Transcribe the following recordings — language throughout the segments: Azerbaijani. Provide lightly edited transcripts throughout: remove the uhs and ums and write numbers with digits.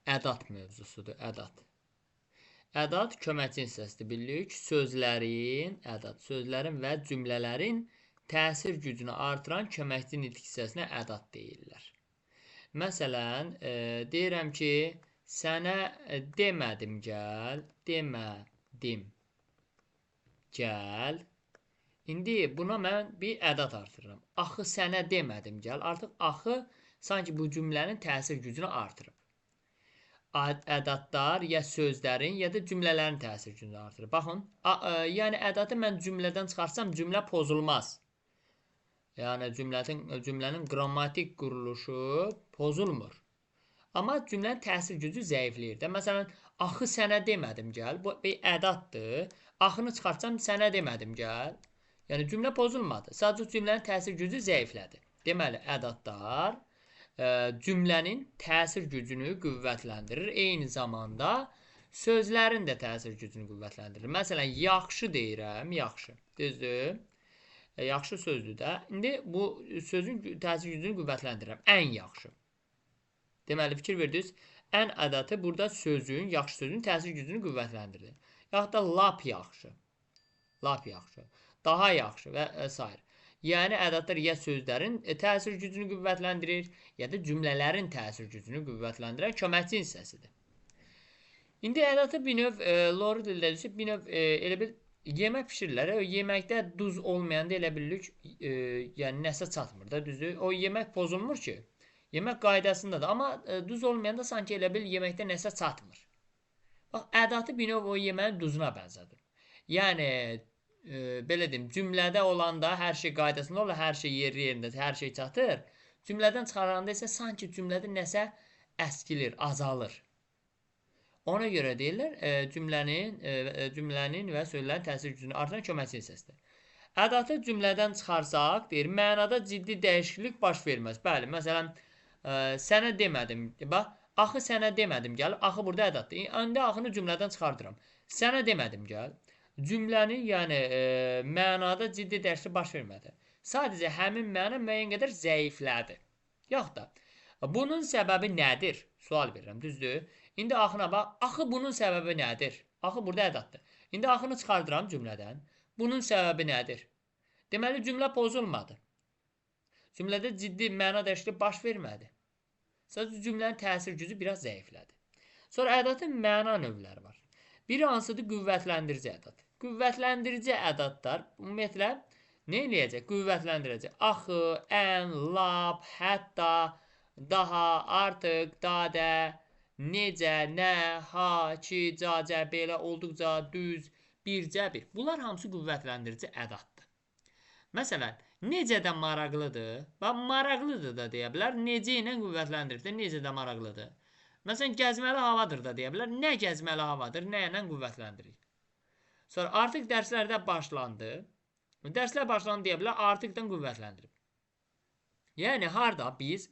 Ədat mövzusudur, ədat. Ədat köməkçi hissəsidir, bilirik. Sözlərin və cümlələrin təsir gücünü artıran köməkçi nitq hissəsinə ədat deyirlər. Məsələn, deyirəm ki, sənə demədim gəl, demədim gəl. İndi buna mən bir ədat artırıram. Axı sənə demədim gəl. Artıq axı sanki bu cümlənin təsir gücünü artırıb. Ədatlar ya sözlərin, ya da cümlələrin təsir gücünü artırır. Baxın, yəni ədatı mən cümlədən çıxarsam, cümlə pozulmaz. Yəni cümlənin qrammatik quruluşu pozulmur. Amma cümlənin təsir gücü zəifləyir də. Məsələn, axı sənə demədim gəl. Bu bir ədatdır. Axını çıxarsam, sənə demədim gəl. Yəni cümlə pozulmadı. Sadəcə cümlənin təsir gücü zəiflədi. Deməli, ədatlar cümlənin təsir gücünü qüvvətləndirir. Eyni zamanda sözlərin də təsir gücünü qüvvətləndirir. Məsələn, yaxşı deyirəm, yaxşı. Düzdür? Yaxşı sözdür də. İndi bu sözün təsir gücünü qüvvətləndirirəm. Ən yaxşı. Deməli, fikir verdiniz. Ən ədatı burada sözün, yaxşı sözün təsir gücünü qüvvətləndirir. Yaxud da lap yaxşı. Lap yaxşı. Daha yaxşı və s. Yəni, ədatlar ya sözlərin təsir gücünü qüvvətləndirir, ya da cümlələrin təsir gücünü qüvvətləndirən köməkçi hissəsidir. İndi ədatı bir növ, Lori dildə düşür, bir növ elə bir yemək pişirirlər. O yeməkdə duz olmayanda elə bilirik, yəni nəsə çatmır da, düzdür? O yemək pozulmur ki, yemək qaydasındadır. Amma duz olmayanda sanki elə bil yeməkdə nəsə çatmır. Bax, ədatı bir növ o yeməyin duzuna bənzədir. Yəni, belə deyim, cümlədə olanda hər şey qaydasında olur, hər şey yerində, hər şey çatır. Cümlədən çıxaranda isə sanki cümlədə nəsə əskilir, azalır. Ona görə deyirlər, cümlənin və sözlərin təsir gücünü artıran köməkçi hissəsidir. Ədatı cümlədən çıxarsaq, deyir, mənada ciddi dəyişiklik baş verməz. Bəli, məsələn, sənə demədim, bax, axı sənə demədim gəl, axı burada ədatdır. İndi axını cümlədən çıxardıram. Sənə demədim gəl. Cümlənin, yəni mənada ciddi dəyişiklik baş vermədi. Sadəcə həmin məna müəyyən qədər zəiflədi. Yox da, bunun səbəbi nədir? Sual verirəm, düzdür? İndi axına bax, axı bunun səbəbi nədir? Axı burada ədatdır. İndi axını çıxardıram cümlədən. Bunun səbəbi nədir? Deməli, cümlə pozulmadı. Cümlədə ciddi məna dəyişiklik baş vermədi. Sadəcə cümlənin təsir gücü biraz zəiflədi. Sonra ədatın məna növləri var. Biri hansıdır? Qüvvətləndirici ədat. Qüvvətləndirici ədatlar ümumiyyətlə nə eləyəcək? Qüvvətləndirəcək. Axı, ən, lap, hətta, daha, artıq, dadə, necə, nə, ha, ki, cacə, belə, olduqca, düz, bircə, bir. Bunlar hamısı qüvvətləndirici ədatdır. Məsələn, necə də maraqlıdır? Bax, maraqlıdır da deyə bilər. Necə ilə qüvvətləndirir? Necə də maraqlıdır? Məsələn, gəzməli havadır da deyə bilər. Nə gəzməli havadır? Nə ilə qüvvətləndirir? Sonra artıq dərslərdə başlandı. Dərslər başlandı deyə bilər, artıqdan qüvvətləndirib. Yəni, harada biz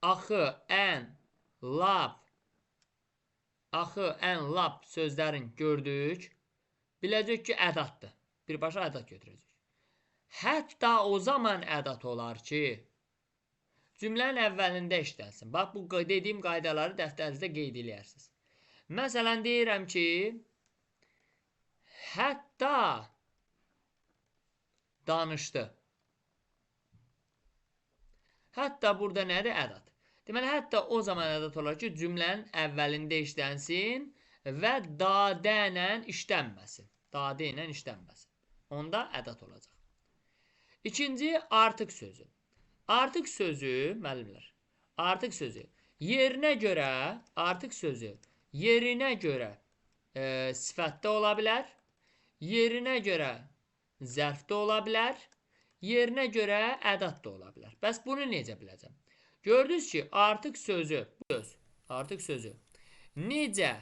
axı, ən, lap sözlərin gördük, biləcək ki, ədatdır. Birbaşa ədat götürəcək. Hətta o zaman ədat olar ki, cümlənin əvvəlində işlənsin. Bax, bu dediyim qaydaları dəftərinizdə qeyd eləyərsiniz. Məsələn, deyirəm ki, hətta danışdı. Hətta burada nədir? Ədat. Deməli, hətta o zaman ədat olar ki, cümlənin əvvəlində işlənsin və dadə ilə işlənməsin. Dadə ilə işlənməsin. Onda ədat olacaq. İkinci, artıq sözü. Artıq sözü, müəllimlər, artıq sözü yerinə görə sifətdə ola bilər, yerinə görə zərfdə ola bilər, yerinə görə ədat da ola bilər. Bəs bunu necə biləcəm? Gördünüz ki, artıq sözü necə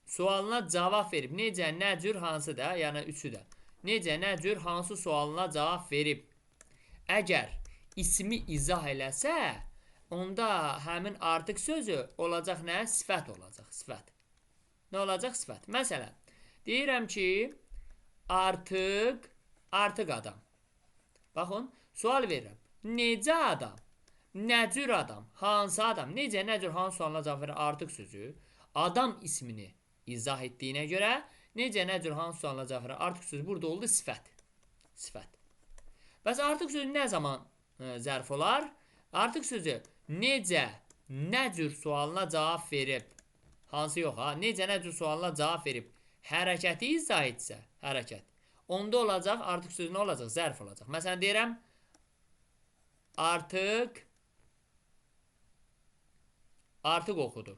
sualına cavab verib, necə, nə cür, hansı da, yəni üçü də. Necə, nə cür, hansı sualına cavab verib. Əgər ismi izah eləsə, onda həmin artıq sözü olacaq nə? Sifət olacaq, sifət. Nə olacaq? Sifət. Məsələn, deyirəm ki, artıq adam. Baxın, sual verirəm. Necə adam? Nə cür adam? Hansı adam? Necə, nə cür, hansı sualına cavab verən artıq sözü adam ismini izah etdiyinə görə necə, nə cür, hansı sualına cavab verən artıq sözü burada oldu sifət. Sifət. Bəs artıq sözü nə zaman zərf olar? Artıq sözü necə, nə cür sualına cavab verib, hansı yox ha, necə, nə cür sualına cavab verib hərəkəti izah etsə, hərəkət. Onda olacaq, artıq sözü nə olacaq? Zərf olacaq. Məsələn, deyirəm, artıq oxudu.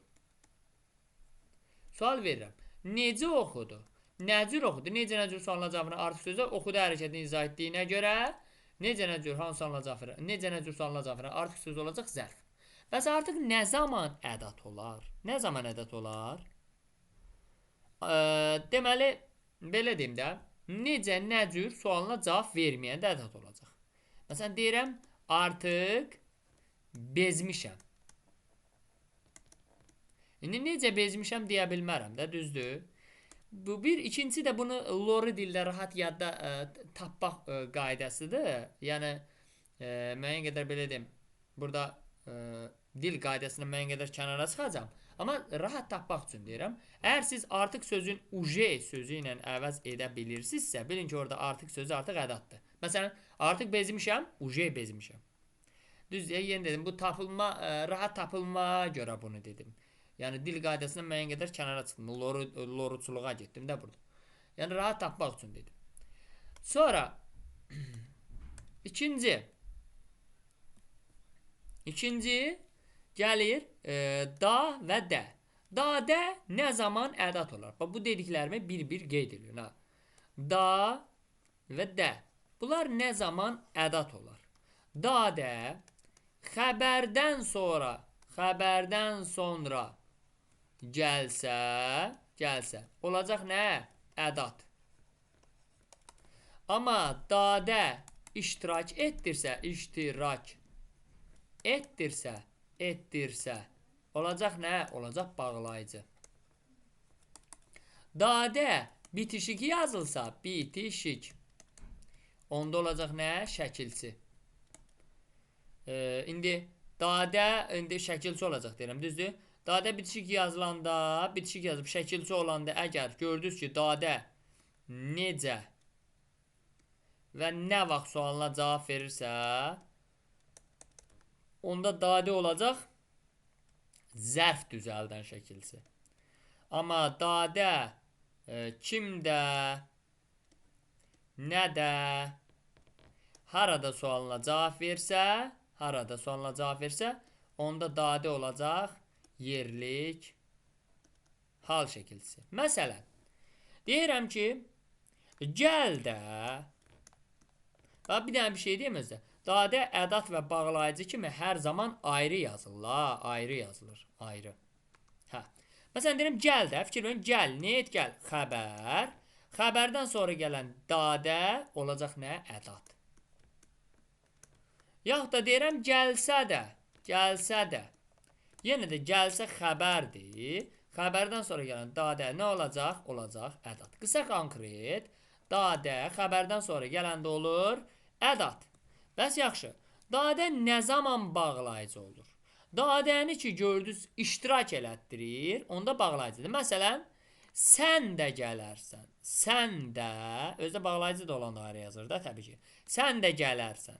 Sual verirəm. Necə oxudu? Nə cür oxudu? Necə, nə cür sualına cavab verən artıq sözü oxudu hərəkətini izah etdiyinə görə necə, nə cür, hansı sualına cavab verən, necə, nə cür sualına cavab verən artıq sözü olacaq zərf. Bəs artıq nə zaman ədat olar? Nə zaman ədat olar? Deməli, belə deyim də, necə, nə cür sualına cavab verməyən də ədat olacaq. Məsələn, deyirəm, artıq bezmişəm. İndi necə bezmişəm deyə bilmərəm də, düzdür? Bu bir, ikincisi də bunu lori dildə rahat yadda tapmaq qaydasıdır. Yəni, müəyyən qədər belə deyim, burada dil qaydasını müəyyən qədər kənara çıxacam. Amma rahat tapmaq üçün deyirəm. Əgər siz artıq sözün uje sözü ilə əvəz edə bilirsinizsə, bilin ki, orada artıq sözü artıq ədatdır. Məsələn, artıq bezmişəm, uje bezmişəm. Düzdür, yenə dedim, bu tapılma, rahat tapılmaya görə bunu dedim. Yəni, dil qaydasına müəyyən qədər kənara çıxdım. Loruçuluğa getdim də burada. Yəni, rahat tapmaq üçün dedim. Sonra, ikinci gəlir da və də. Da, də nə zaman ədat olar? Bu dediklərimi bir-bir qeyd edilir. Da və də. Bunlar nə zaman ədat olar? Da, də xəbərdən sonra gəlsə olacaq nə? Ədat. Amma dadə iştirak etdirsə olacaq nə? Olacaq bağlayıcı. Dadə bitişik yazılsa, bitişik. Onda olacaq nə? Şəkilçi. İndi dadə şəkilçi olacaq deyirəm, düzdür? Dadə bitişik yazılanda, bitişik yazıb şəkilçi olanda əgər gördünüz ki, dadə necə və nə vaxt sualına cavab verirsə, onda dadə olacaq zərf düzəldən şəkilçi. Amma dadə kimdə, nədə, harada sualına cavab versə, onda dadə olacaq yerlik hal şəkilçisi. Məsələn, deyirəm ki, gəl də, bir dənə bir şey deyim özdə. Dadə, ədat və bağlayıcı kimi hər zaman ayrı yazılır. Ayrı yazılır. Ayrı. Məsələn, deyirəm, gəl də, fikir verin, gəl, nə et, gəl? Xəbər. Xəbərdən sonra gələn dadə olacaq nə? Ədat. Yaxud da deyirəm, gəlsə də. Yenə də gəlsə xəbərdir. Xəbərdən sonra gələn dadə nə olacaq? Olacaq ədat. Qısa konkret, dadə xəbərdən sonra gələndə olur ədat. Bəs yaxşı, dadə nə zaman bağlayıcı olur? Dadəni ki, gördünüz, iştirak elətdirir, onda bağlayıcıdır. Məsələn, sən də gələrsən. Sən də, özdə bağlayıcı da olan ayrı yazır da, təbii ki. Sən də gələrsən.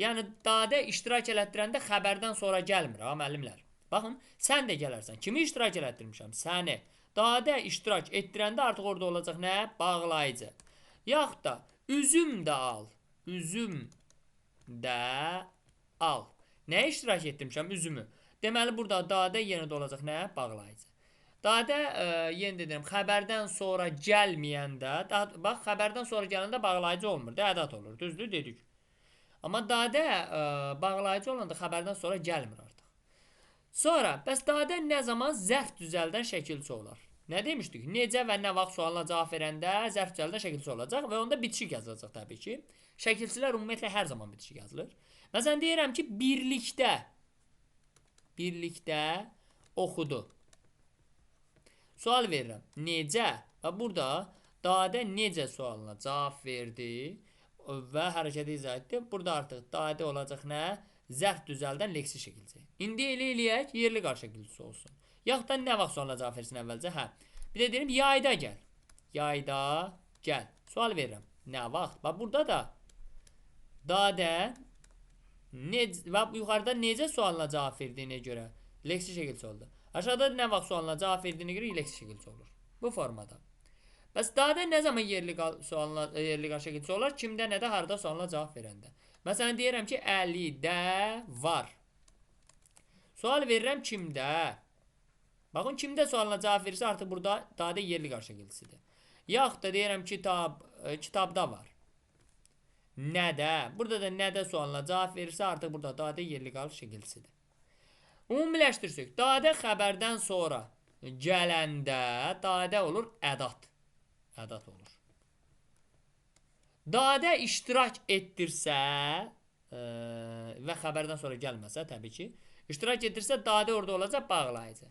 Yəni, dadə iştirak elətdirəndə xəbərdən sonra gəlmir, müəllimlər. Baxın, sən də gələrsən. Kimi iştirak elətdirmişəm? Səni. Dadə iştirak etdirəndə artıq orada olacaq nə? Bağlayıcı. Yaxud da, üzüm də al. Üzüm də al. Nə iştirak etdirmişəm? Üzümü. Deməli, burada dadə yenə də olacaq nə? Bağlayıcı. Dadə, yenə dedim, xəbərdən sonra gəlməyəndə, bax, xəbərdən sonra gələndə bağlayıcı olmur, ədat olur. Düzdür, dedik. Amma dadə bağlayıcı olanda xəbərdən sonra gəlmir artıq. Sonra, bəs dadə nə zaman zərf düzəldən şəkilçi olar? Nə demişdik? Necə və nə vaxt sualına cavab verəndə zərf düzəldən şəkilçi olacaq və onda bitişik yazılacaq təbii ki. Şəkilçilər ümumiyyətlə hər zaman bitişik yazılır. Məsələn, deyirəm ki, birlikdə oxudu. Sual verirəm. Necə? Və burada dadə necə sualına cavab verdi? və hərəkəti izah etdi. Burada artıq dadə olacaq nə? Zərf düzəldən leksi şəkilsi. İndi elə eləyək, yerli qal şəkilsi olsun. Yaxud da nə vaxt sualına cavab versin əvvəlcə? Hə. Bir də deyirəm, yayda gəl. Yayda gəl. Sual verirəm. Nə vaxt? Bax, burada da dadə və yuxarıda necə sualına cavab verdiyinə görə leksi şəkilsi oldu. Aşağıda nə vaxt sualına cavab verdiyinə görə leksi şəkilsi olur. Bu formada. Bəs dadə nə zaman yerli qal şəkilsi olar? Kimdə, nədə, harada sualına cavab verəndə. Məsələn, deyirəm ki, Əlidə var. Sual verirəm kimdə? Baxın, kimdə sualına cavab verirsə, artıq burada dadə yerli qal şəkilsidir. Yaxud da deyirəm kitabda var. Nədə? Burada da nədə sualına cavab verirsə, artıq burada dadə yerli qal şəkilsidir. Ümumiləşdirsək, dadə xəbərdən sonra gələndə dadə olur ədat. Ədat olur. Dadə iştirak etdirsə və xəbərdən sonra gəlməsə, təbii ki, iştirak etdirsə dadə orada olacaq bağlayıcı.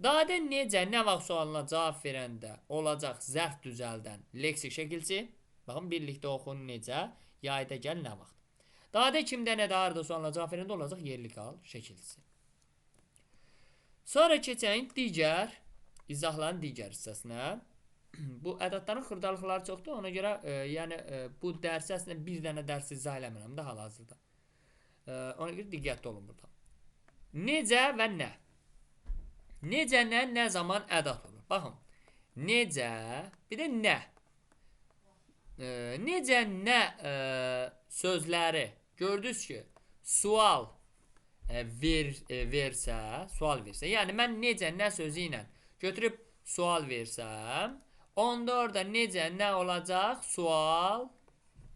Dadə necə, nə vaxt sualına cavab verəndə olacaq zərf düzəldən leksik şəkilsi. Baxın, birlikdə oxun necə, yayda gəl, nə vaxt. Dadə kimdə, nədə, harada sualına cavab verəndə olacaq yerli qal şəkilsi. Sonra keçək digər izahların digər hissəsinə. Bu ədədlərin xırdalıqları çoxdur. Ona görə bu dərsi əslində bir dənə dərs izah eləmirəm də hal-hazırda. Ona görə diqqətli olun burada. Necə və nə? Necə, nə zaman ədəd olur? Baxın. Necə, bir də nə. Necə, nə sözləri gördünüz ki, sual versə, yəni mən necə, nə sözü ilə götürüb sual versəm, onda orada necə, nə olacaq? Sual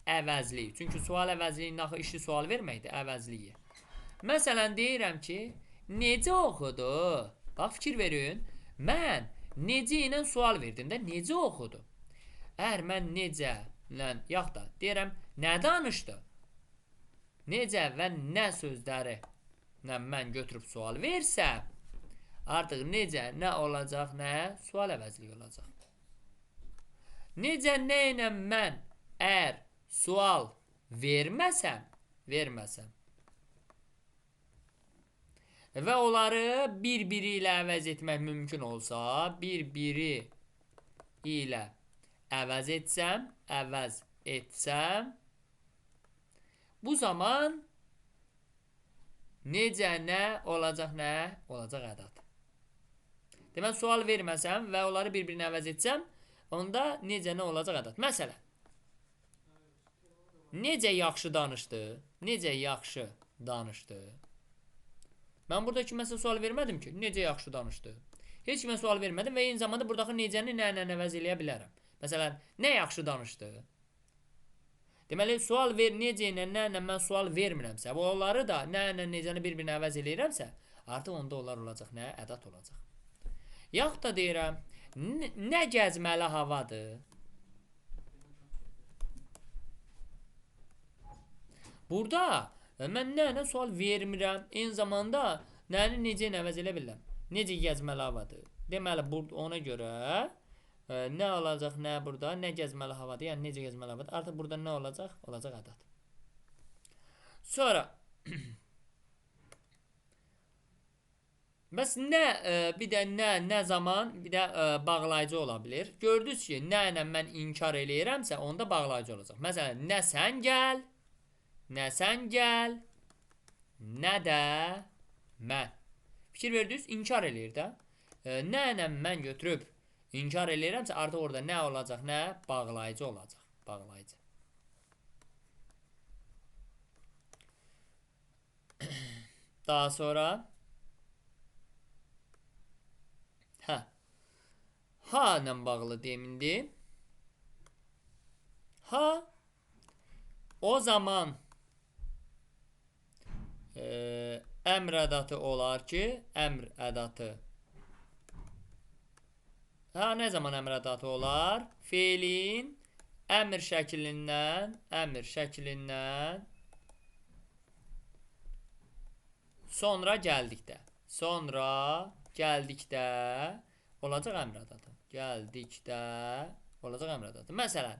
əvəzliyi. Çünki sual əvəzliyinin axı işi sual verməkdir, əvəzliyi. Məsələn, deyirəm ki, necə oxudu? Bax, fikir verin. Mən necə ilə sual verdim də, necə oxudu? Əgər mən necə ilə, yaxud da deyirəm, nə danışdı? Necə və nə sözləri ilə mən götürüb sual versəm, artıq necə, nə olacaq, nə? Sual əvəzliyi olacaq. Necə, nə ilə mən əgər sual verməsəm və onları bir-biri ilə əvəz etmək mümkün olsa, bir-biri ilə əvəz etsəm, bu zaman necə, nə olacaq, nə? Olacaq ədad. Demək, sual verməsəm və onları bir-birini əvəz etsəm, onda necə, nə olacaq ədad. Məsələn, necə yaxşı danışdı? Necə yaxşı danışdı? Mən burada kiməsə sual vermədim ki, necə yaxşı danışdı? Heç kimə sual vermədim və eyni zamanda buradakı necəni nə ilə əvəz eləyə bilərəm. Məsələn, nə yaxşı danışdı? Deməli, sual necə ilə, nə ilə mən sual vermirəmsə, onları da nə ilə necəni bir-birinə əvəz eləyirəmsə, artıq onda onlar olacaq, nə? Ədad olacaq. Yaxud da deyirəm, nə gəzməli havadır? Burada mən nə ilə sual vermirəm, eyni zamanda nəni necə ilə əvəz elə bilirəm. Necə gəzməli havadır? Deməli, ona görə nə olacaq, nə burada? Nə gəzməli havadır? Yəni, necə gəzməli havadır? Artıq burada nə olacaq? Olacaq ədad. Sonra bəs nə, bir də nə zaman, bir də bağlayıcı ola bilir. Gördünüz ki, nə ilə mən inkar eləyirəmsə, onda bağlayıcı olacaq. Məsələn, nə sən gəl, nə də mən. Fikir verdiniz, inkar eləyir də. Nə ilə mən götürüb inkar eləyirəmsə, artıq orada nə olacaq, nə? Bağlayıcı olacaq. Bağlayıcı. Daha sonra ha ilə bağlı deyim indi. Ha o zaman əmr ədatı olar ki, əmr ədatı. Ha, nə zaman əmr ədatı olar? Feilin əmr şəklindən sonra gəldikdə olacaq əmr ədatı. Gəldikdə olacaq əmr ədatı. Məsələn,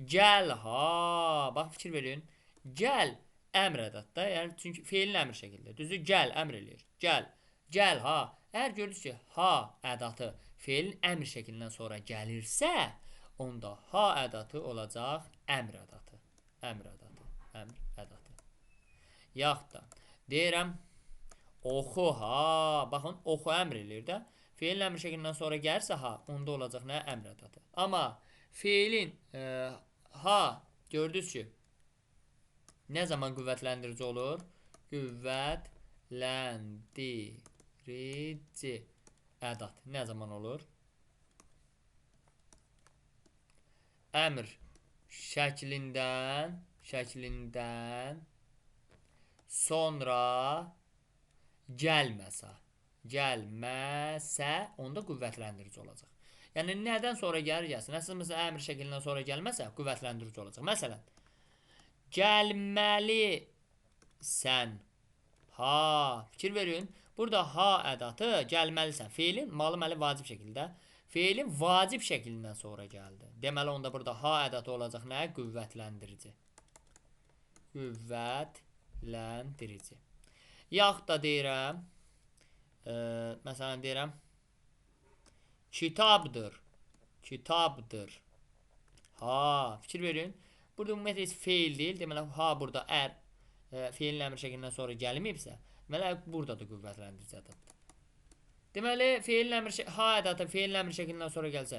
Gəl ha. Bax fikir verin. Gəl əmr ədatda. Yəni çünki feilin əmr şəkildə. Düzdür? Gəl əmr eləyir. Gəl. Gəl ha. Əgər gördünüz ki, ha ədatı feilin əmr şəklindən sonra gəlirsə, onda ha ədatı olacaq əmr ədatı. Əmr ədatı. Əmr ədatı. Yaxud da deyirəm oxu ha. Baxın, oxu əmr eləyir də. Feilin əmr şəklindən sonra gəlirsə ha, onda olacaq nə? Əmr ədatı. Amma feilin ha gördünüz ki, nə zaman qüvvətləndirici olur? Qüvvətlendirici ədat nə zaman olur? Əmr şəklindən sonra gəlməsə, onda qüvvətləndirici olacaq. Yəni nədən sonra gəlirsə, məsələn, əmr şəklindən sonra gəlməsə, qüvvətləndirici olacaq. Məsələn, gəlməlisən. Ha, fikir verin. Burada ha ədatı gəlməlisən. Feilin malı-məli vacib şəkildə. Feilin vacib şəklindən sonra gəldi. Deməli, onda burada ha ədatı olacaq nə? Qüvvətləndirici. Qüvvətləndirici. Yaxud da deyirəm, məsələn deyirəm, kitabdır. Kitabdır. Ha, fikir verin. Burada ümumiyyətlə heç feil deyil. Deməli, ha burada feilin əmr şəklindən sonra gəlməyibsə, deməli, burada da qüvvətləndirici ədatdır. Deməli, ha ədatı feilin əmr şəklindən sonra gəlsə,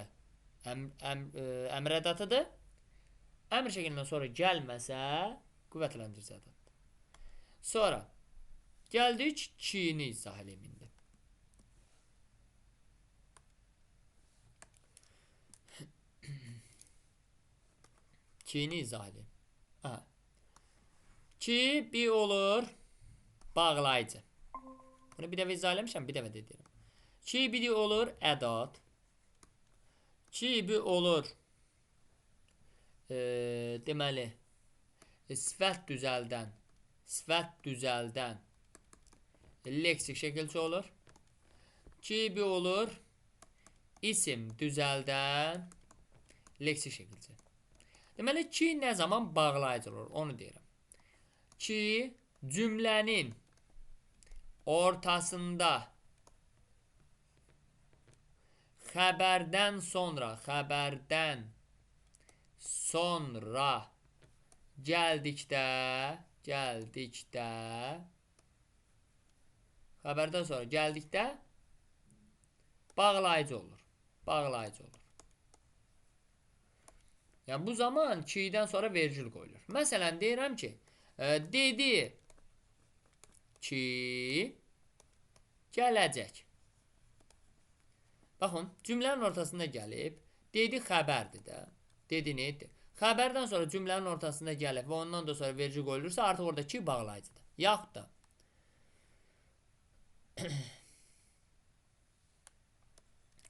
əmr ədatıdır. Əmr şəklindən sonra gəlməsə, qüvvətləndirici ədatdır. Sonra gəldik ki-ni izah eləyim indi. Ki-ni izah eləyim. Ki bir olur bağlayıcı. Bunu bir dəfə izah eləmişəm, bir dəfə də deyirəm. Ki bir olur ədat. Ki bir olur deməli sifət düzəldən leksik şəkilçi olur. Ki bir olur isim düzəldən leksik şəkilçi. Deməli ki nə zaman bağlayıcı olur, onu deyirəm. Ki cümlənin ortasında xəbərdən sonra gəldikdə bağlayıcı olur. Yəni bu zaman ki-dən sonra vergül qoyulur. Məsələn deyirəm ki, dedi ki gələcək. Baxın, cümlənin ortasında gəlib, dedi xəbərdir də. Dedi neydi? Xəbərdən sonra cümlənin ortasında gəlib və ondan da sonra vergül qoyulursa, artıq orada ki bağlayıcıdır. Yaxud da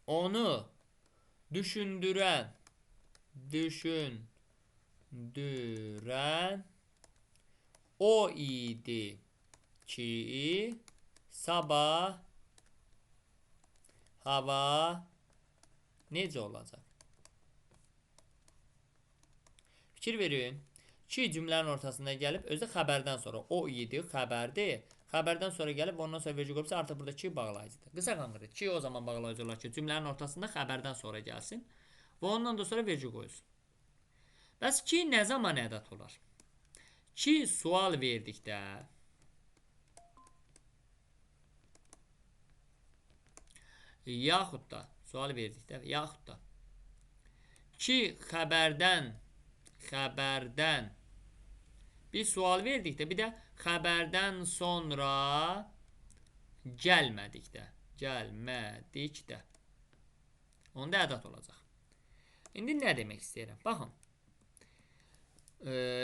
onu düşündürən o idi ki sabah hava necə olacaq? Fikir verin. Ki cümlənin ortasında gəlib, özü xəbərdən sonra o idi, xəbərdir. Xəbərdən sonra gəlib, ondan sonra vergül qoyulursa, artıq burada ki bağlayıcıdır. Qısa qanqırı. Ki o zaman bağlayıcı olar ki, cümlənin ortasında xəbərdən sonra gəlsin və ondan da sonra vergül qoyulsun. Bəs ki nə zaman ədat olar? Ki sual verdikdə yaxud da ki xəbərdən bir sual verdikdə, bir də xəbərdən sonra gəlmədikdə onda ədat olacaq. İndi nə demək istəyirəm? Baxın.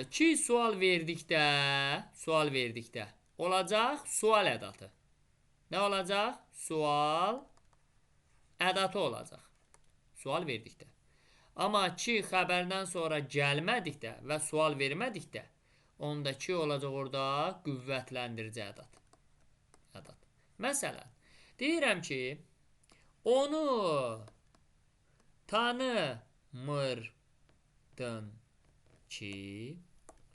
Ki sual verdikdə olacaq sual ədatı. Nə olacaq? Sual ədatı olacaq. Sual verdikdə. Amma ki xəbərdən sonra gəlmədikdə və sual vermədikdə, onda ki olacaq orada qüvvətləndirici ədat. Məsələn, deyirəm ki, onu tanımırdın. ki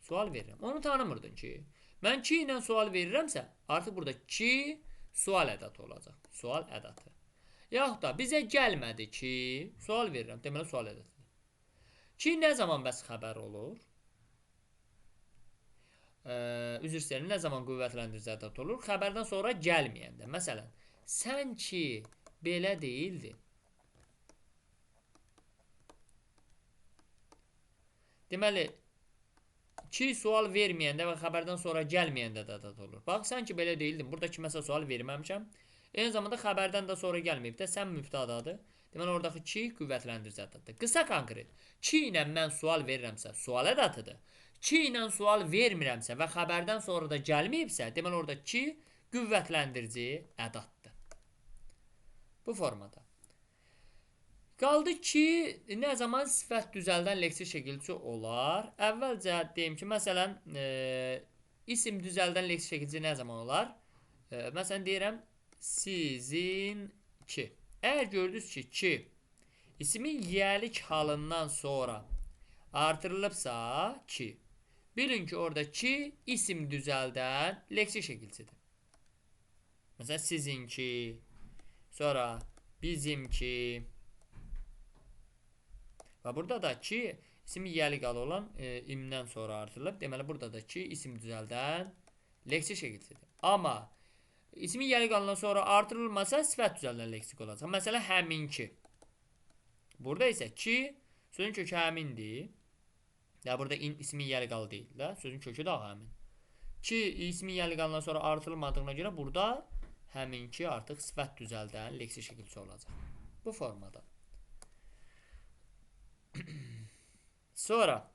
sual verirəm. Onu tanımırdın ki. Mən ki ilə sual verirəmsə, artıq burada ki sual ədatı olacaq. Sual ədatı. Yaxud da bizə gəlmədi ki, sual verirəm. Deməli sual ədatıdır. Ki nə zaman bəs xəbər olur? Üzr istəyirəm, nə zaman qüvvətlendirici ədat olur? Xəbərdən sonra gəlməyəndə. Məsələn, sən ki belə deyildin. Deməli, ki sual verməyəndə və xəbərdən sonra gəlməyəndə də ədat olur. Bax, sən ki belə deyildin. Burada ki məsələ sual verməmişəm. Eyni zamanda xəbərdən də sonra gəlməyib də sən mübtadadır. Deməli, oradakı ki qüvvətlendirici ədatdır. Qısa konkret. Ki ilə mən sual verirəmsə, sual ədatıdır. Ki ilə sual vermirəmsə və xəbərdən sonra da gəlməyibsə, deməli orada ki qüvvətlendirici ədatdır. Bu formada. Qaldı ki, nə zaman sifət düzəldən leksik şəkilçi olar? Əvvəlcə deyim ki, məsələn, isim düzəldən leksik şəkilçi nə zaman olar? Məsələn, deyirəm, sizinki. Əgər gördünüz ki, ismin yiyəlik halından sonra artırılıbsa ki, bilin ki, orada ki, isim düzəldən leksik şəkilçidir. Məsələn, sizinki, sonra bizimki. Və burada da ki, isim yiyəlik halı olan imdən sonra artırılıb. Deməli, burada da ki, isim düzəldən leksik şəkilçidir. Amma ismi yiyəlik halından sonra artırılmasa sifət düzəldən leksik olacaq. Məsələn, həminki. Burada isə ki, sözün kökü həmindir. Ya burada ismi yiyəlik halı deyil də, sözün kökü də həmin. Ki, ismi yiyəlik halından sonra artırılmadığına görə burada həminki artıq sifət düzəldən leksik şəkilçi olacaq. Bu formada. Sonra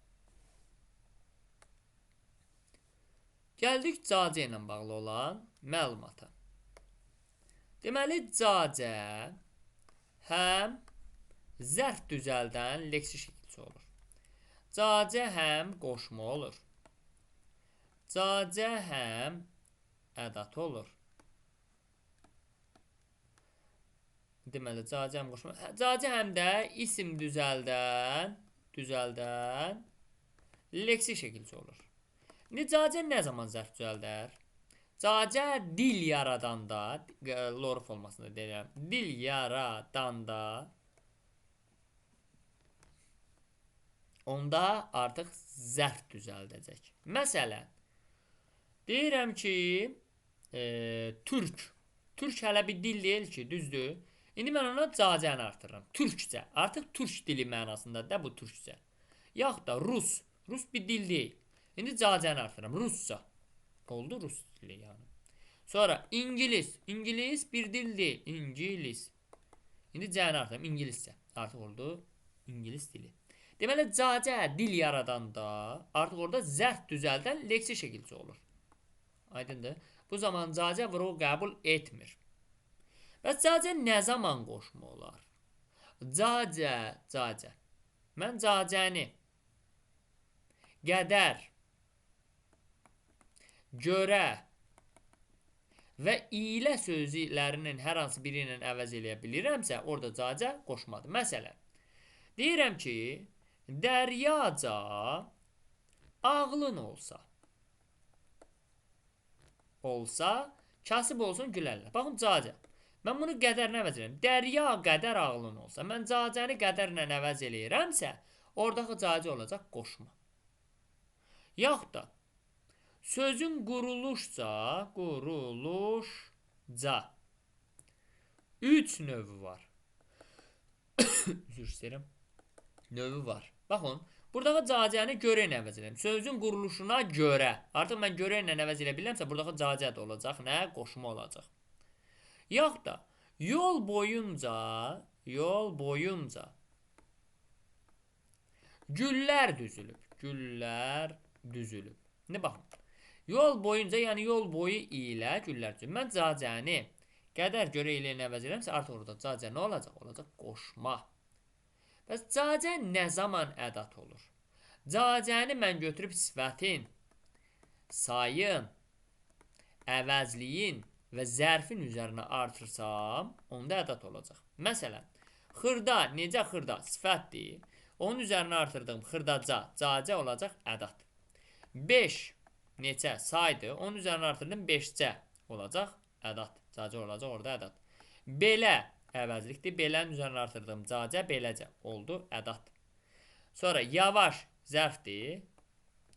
gəldik cacə ilə bağlı olan məlumata. Deməli, cacə həm zərf düzəldən leksik şəkilçi olur. Cacə həm qoşma olur. Cacə həm ədat olur. Deməli, cacə həm qoşma. Cacə həm də isim düzəldən leksik şəkilçi olur. İndi cacə nə zaman zərf düzəldər? Cacə dil yaradanda, lorif olmasını deyirəm, dil yaradanda onda artıq zərf düzəldəcək. Məsələn, deyirəm ki, türk. Türk hələ bir dil deyil ki, düzdür. İndi mən ona cacəni artırıram. Türkcə. Artıq türk dili mənasında da bu türkcə. Yaxud da rus. Rus bir dil deyil. İndi cacəni artırıram. Rusca. Oldu rus dili yəni. Sonra İngilis. İngilis bir dil deyil. İngilis. İndi cəni artırıram. İngiliscə. Artıq oldu İngilis dili. Deməli, cacə dil yaradanda artıq orada zərf düzəldən leksik şəkilçi olur. Aydındır. Bu zaman cacə vurğu qəbul etmir. Bəs cacə nə zaman qoşma olar? Cacə. Mən cacəni qədər, görə və ilə sözlərinin hər hansı biri ilə əvəz eləyə bilirəmsə, orada cacə qoşmadır. Məsələn, deyirəm ki, dəryaca ağlın olsa, kasıb olsun gülərlər. Baxın, cacə. Mən bunu qədərlə əvəz eləyirəm. Dərya qədər ağlın olsa. Mən cacəni qədərlə əvəz eləyirəmsə, oradakı cacə olacaq qoşma. Yaxud da, sözün quruluşca, üç növü var. Üzr istəyirəm. Növü var. Baxın, buradakı cacəni görə ilə əvəz eləyirəm. Sözün quruluşuna görə. Artıq mən görə ilə əvəz eləyə bilirəmsə, buradakı cacə də olacaq. Nə? Qoşma olacaq. Yaxud da, yol boyunca güllər düzülüb. Ne baxın? Yol boyunca, yəni yol boyu ilə güllər düzülüb. Mən cacəni qədər görə ilə əvəz eləmsə, artıq orada cacə nə olacaq? Olacaq qoşma. Bəs cacə nə zaman ədat olur? Cacəni mən götürüb sifətin, sayın, əvəzliyin və zərfin üzərinə artırsam, onda ədat olacaq. Məsələn, xırda, necə xırda? Sifətdir. Onun üzərinə artırdığım xırdaca, cacə olacaq ədad. 5 neçə saydı. Onun üzərinə artırdım 5-cə olacaq ədad. Cacə olacaq orada ədad. Belə əvəzlikdir. Belənin üzərinə artırdığım cacə beləcə oldu ədad. Sonra yavaş zərfdir.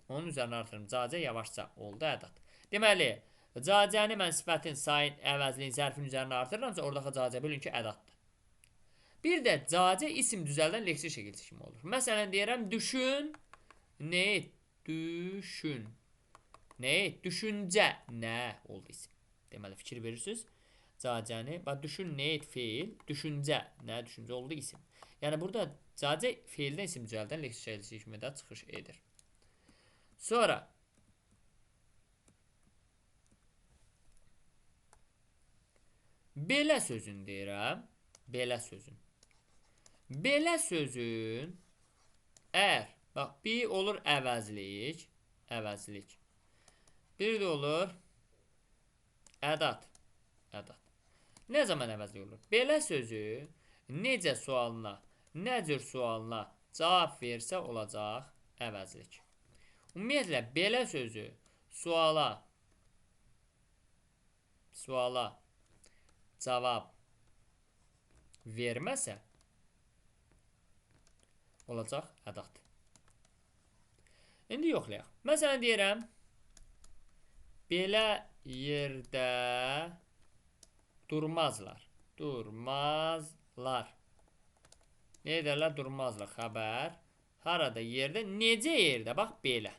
Onun üzərinə artırdım cacə yavaşca oldu ədad. Deməli, cacəni mən sifətin, sayın, əvəzliyin, zərfin üzərinə artırıramsa, oradakı cacə bilin ki, ədaddır. Bir də cacə isim düzəldən leksik şəkilçi kimi olur. Məsələn, deyirəm, düşün, nə et, düşün. Nə et, düşüncə, nə oldu isim. Deməli, fikir verirsiniz. Cacəni, düşün, nə et, feil, düşüncə, nə düşüncə oldu isim. Yəni, burada cacə feildən isim düzəldən leksik şəkilçi kimi də çıxış edir. Sonra belə sözün deyirəm. Belə sözün. Belə sözün bax, bir olur əvəzlik. Əvəzlik. Bir də olur ədad. Ədad. Nə zaman əvəzlik olur? Belə sözü necə sualına, nə cür sualına cavab versə olacaq əvəzlik. Ümumiyyətlə, belə sözü suala cavab verməsə olacaq ədad. İndi yoxlayaq. Məsələn, deyirəm, belə yerdə durmazlar. Durmazlar. Nə edərlər? Durmazlar. Xəbər. Harada yerdə? Necə yerdə? Bax, belə.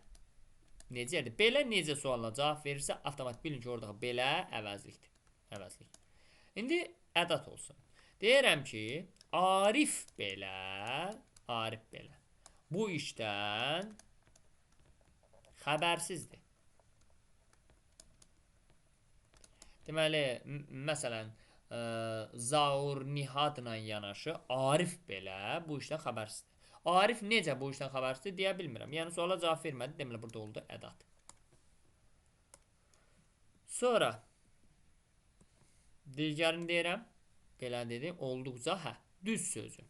Necə yerdə? Belə necə sualına cavab verirsə, avtomatik bilin ki, oradakı belə əvəzlikdir. Əvəzlik. İndi ədad olsun. Deyirəm ki, Arif belə bu işdən xəbərsizdir. Deməli, məsələn, Zaur Nihadla yanaşı Arif belə bu işdən xəbərsizdir. Arif necə bu işdən xəbərsizdir deyə bilmirəm. Yəni, suala cavab vermədi. Deməli, burada oldu ədad. Sonra digərini deyirəm. Belə dedim. Olduqca düz sözü.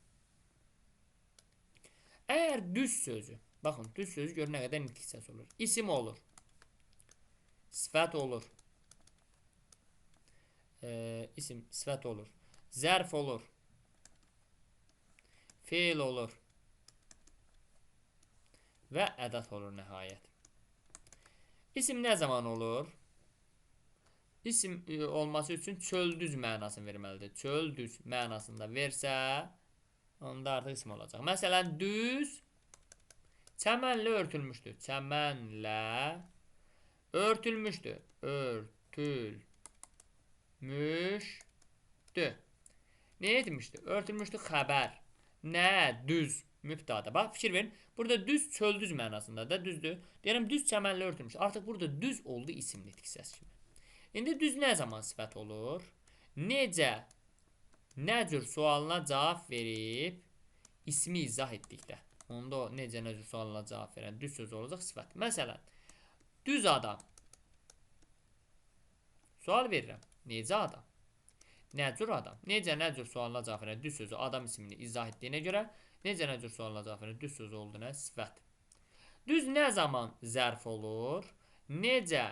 Əgər düz sözü, baxın, düz sözü görün nə qədər nitq hissəsi olur. İsim olur. Sifət olur. İsim, sifət olur. Zərf olur. Feil olur. Və ədad olur nəhayət. İsim nə zaman olur? İsim olması üçün çöldüz mənasını verməlidir. Çöldüz mənasında versə, onda artıq isim olacaq. Məsələn, düz çəmənlə örtülmüşdür. Çəmənlə örtülmüşdür. Örtülmüşdü. Nə etmişdi? Örtülmüşdü xəbər. Nə? Düz. Mübtada. Bax, fikir verin. Burada düz çöldüz mənasında da düzdür. Deyirəm, düz çəmənlə örtülmüş. Artıq burada düz oldu isim nitq hissəsi kimi. İndi düz nə zaman sifət olur? Necə? Nə cür sualına cavab verib ismi izah etdikdə. Onda o necə nə cür sualına cavab verən düz söz olacaq sifət. Məsələn, düz adam. Sual verirəm. Necə adam? Nə cür adam? Necə nə cür sualına cavab verən düz sözü adam ismini izah etdiyinə görə necə nə cür sualına cavab verən düz sözü olduğuna sifət. Düz nə zaman zərf olur? Necə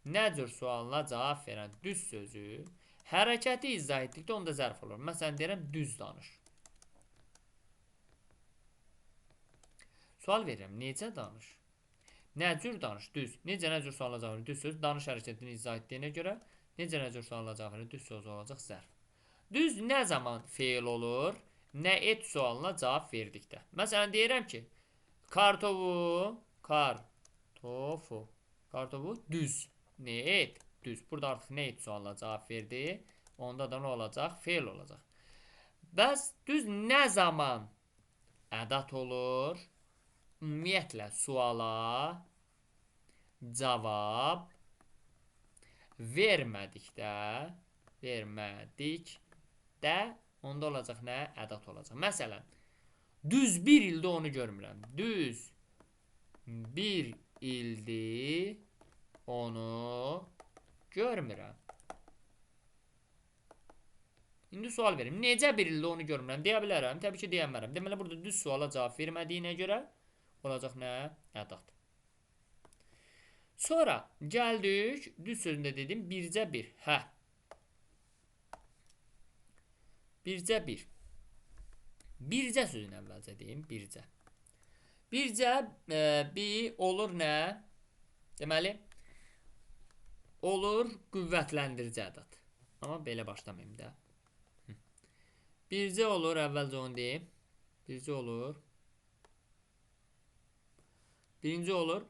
nə cür sualına cavab verən düz sözü hərəkəti izah etdikdə onda zərf olur. Məsələn, deyirəm, düz danış. Sual verirəm, necə danış? Nə cür danış? Düz. Necə nə cür sualına cavab verən düz söz danış hərəkətini izah etdiyinə görə necə nə cür sualına cavab verən düz söz olacaq zərf. Düz nə zaman feil olur? Nə et sualına cavab verdikdə. Məsələn, deyirəm ki, kartofu düz. Nə et? Düz. Burada artıq nə et sualına cavab verdi. Onda da nə olacaq? Feil olacaq. Bəs düz nə zaman ədad olur? Ümumiyyətlə suala cavab vermədikdə onda olacaq nə? Ədad olacaq. Məsələn, düz bir ildə onu görmürəm. Düz bir ildir onu görmürəm. İndi sual verim. Necə bir ildə onu görmürəm? Deyə bilərəm. Təbii ki, deyəmərəm. Deməli, burada düz suala cavab vermədiyinə görə olacaq nə? Ədat. Sonra gəldik, düz sözündə dedim, bircə bir. Hə. Bircə bir. Bircə sözünü əvvəlcə deyim, bircə. Bircə bir olur nə? Deməli, olur qüvvətləndirici ədad. Amma belə başlamayım da. Bircə olur, əvvəlcə onu deyim. Bircə olur. Birinci olur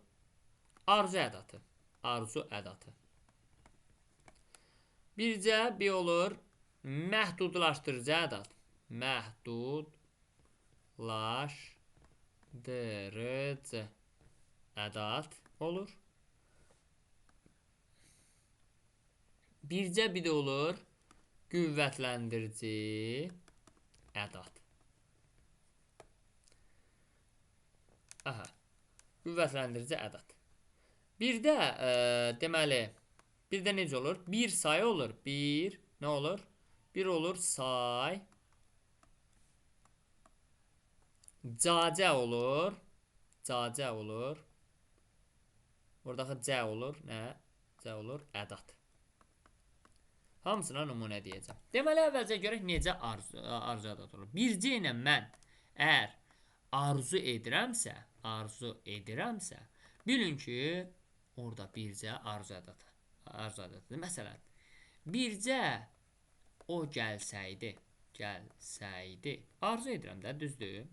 arzu ədatı. Arzu ədatı. Bircə bir olur məhdudlaşdırıcı ədat. Məhdudlaşdırıcı ədat olur. Bircə bir də olur qüvvətləndirici ədat. Aha. Qüvvətləndirici ədat. Bir də deməli, bir də necə olur? Bir sayı olur. Bir nə olur? Bir olur say. Cacə olur. Cacə olur. Oradakı cə olur. Nə? Cə olur ədat. Hamısına nümunə deyəcəm. Deməli, əvvəlcə görək necə arzu ədat olur. Bircə ilə mən əgər arzu edirəmsə, bilin ki, orada bircə arzu ədatıdır. Məsələn, bircə o gəlsəydi, arzu edirəm də, düzdür.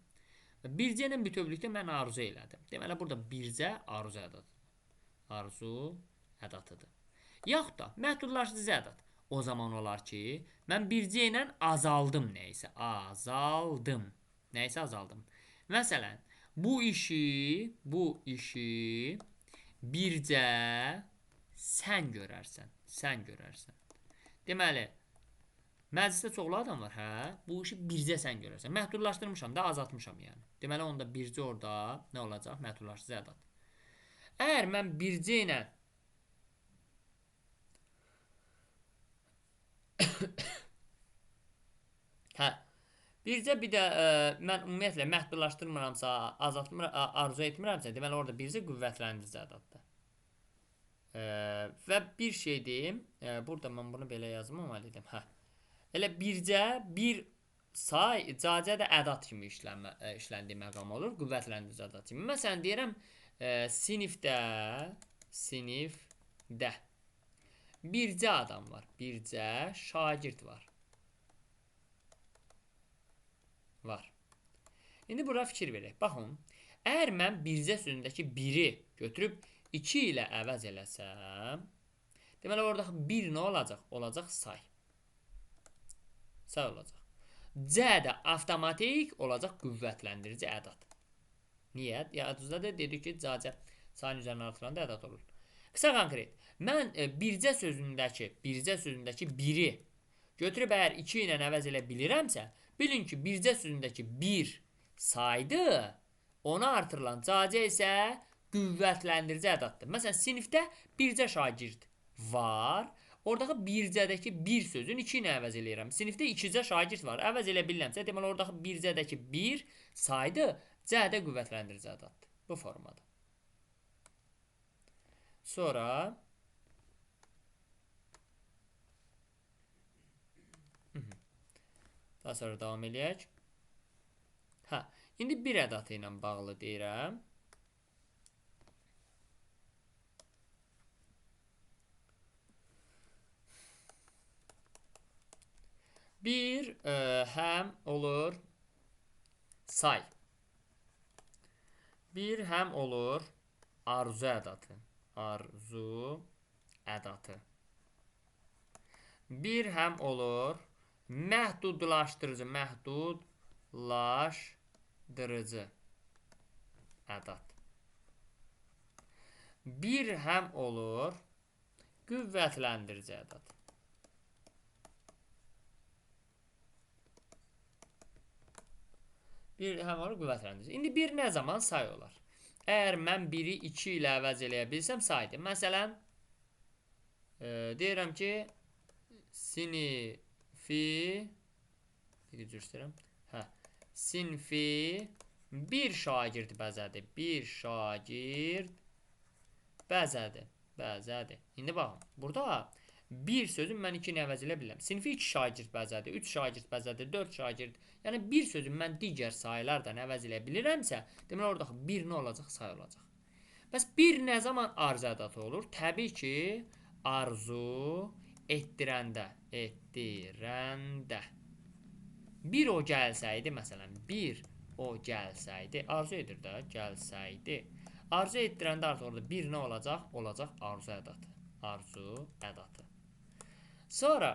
Bircə ilə bütövlükdə mən arzu elədim. Deməli, burada bircə arzu ədatıdır. Yaxud da məhdudlaşdırıcı ədat. O zaman olar ki, mən bircə ilə azaldım nəysə. Nəysə azaldım. Məsələn, bu işi bircə sən görərsən. Deməli, məclisdə çoxlu adam var, hə? Bu işi bircə sən görərsən. Məhdudlaşdırmışam da, azaltmışam yəni. Deməli, onda bircə orada nə olacaq? Məhdudlaşdırıcı ədat. Əgər mən bircə ilə hə, bircə bir də mən ümumiyyətlə məhdudlaşdırmıramsa, arzu etmirəmsə, deməli orada bircə qüvvətləndirici ədaddır. Və bir şey deyim, burada mən bunu belə yazmamalıydım. Hə. Elə bircə bir say, cacə də ədat kimi işləndiyi məqam olur, qüvvətləndirici ədat kimi. Məsələn deyirəm, sinifdə bircə adam var, bircə şagird var. İndi bura fikir verək. Baxın, əgər mən bircə sözündəki biri götürüb 2 ilə əvəz eləsəm, deməli orada bir nə olacaq? Olacaq say. Say olacaq. C də avtomatik olacaq qüvvətləndirici ədad. Niyə? Yadınızda da dedik ki, cacə sayın üzərinə artıranda ədad olur. Qısa konkret. Mən bircə sözündəki biri götürüb əgər 2 ilə əvəz elə bilirəmsə, bilin ki, bircə sözündəki bir saydı, ona artırılan cacə isə qüvvətləndirici ədaddır. Məsələn, sinifdə bircə şagird var. Oradakı bircədəki bir sözün 2 ilə əvəz eləyirəm. Sinifdə 2cə şagird var. Əvəz elə bilirəmsə, deməli oradakı bircədəki bir saydı, cədə qüvvətlendirici ədaddır. Bu formada. Sonra daha sonra davam eləyək. Hə, indi bir ədatı ilə bağlı deyirəm. Bir həm olur say. Bir həm olur arzu ədatı. Bir həm olur məhdudlaşdırıcı ədad. Bir həm olur qüvvətləndirici ədad. Bir həm olur qüvvətləndirici. İndi bir nə zaman say olar? Əgər mən biri 2 ilə əvəz eləyə bilsəm saydır. Məsələn, deyirəm ki, sinifdə Sinfi göstərirəm. Hə. Sinfi bir şagird bəzədi. Bir şagird bəzədi. Bəzədi. İndi baxın. Burada bir sözün mən 2 ilə əvəz edə bilirəm. Sinfi 2 şagird bəzədi, 3 şagird bəzədi, 4 şagird. Yəni bir sözün mən digər saylardan əvəz edə bilirəmsə, deməli orada bir nə olacaq? Say olacaq. Bəs bir nə zaman arzu ədatı olur? Təbii ki, arzu etdirəndə. Etdirəndə. Bir o gəlsəydi, məsələn, bir o gəlsəydi, arzu edir də, gəlsəydi. Arzu etdirəndə artıq orada bir nə olacaq? Olacaq arzu ədatı. Arzu ədatı. Sonra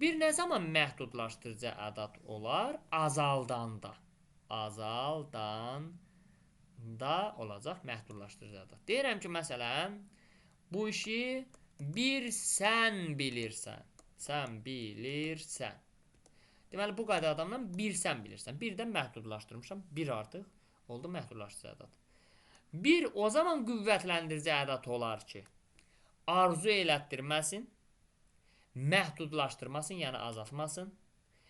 bir nə zaman məhdudlaşdırıcı ədat olar? Azaldanda. Azaldanda olacaq məhdudlaşdırıcı ədat. Deyirəm ki, məsələn, bu işi bir sən bilirsən. Sən bilirsən. Deməli, bu qədər adamdan bir sən bilirsən. Birdən məhdudlaşdırmışam. Bir artıq oldu məhdudlaşdırıcı ədat. Bir o zaman qüvvətləndirici ədat olar ki, arzu elətdirməsin, məhdudlaşdırmasın, yəni azaltmasın.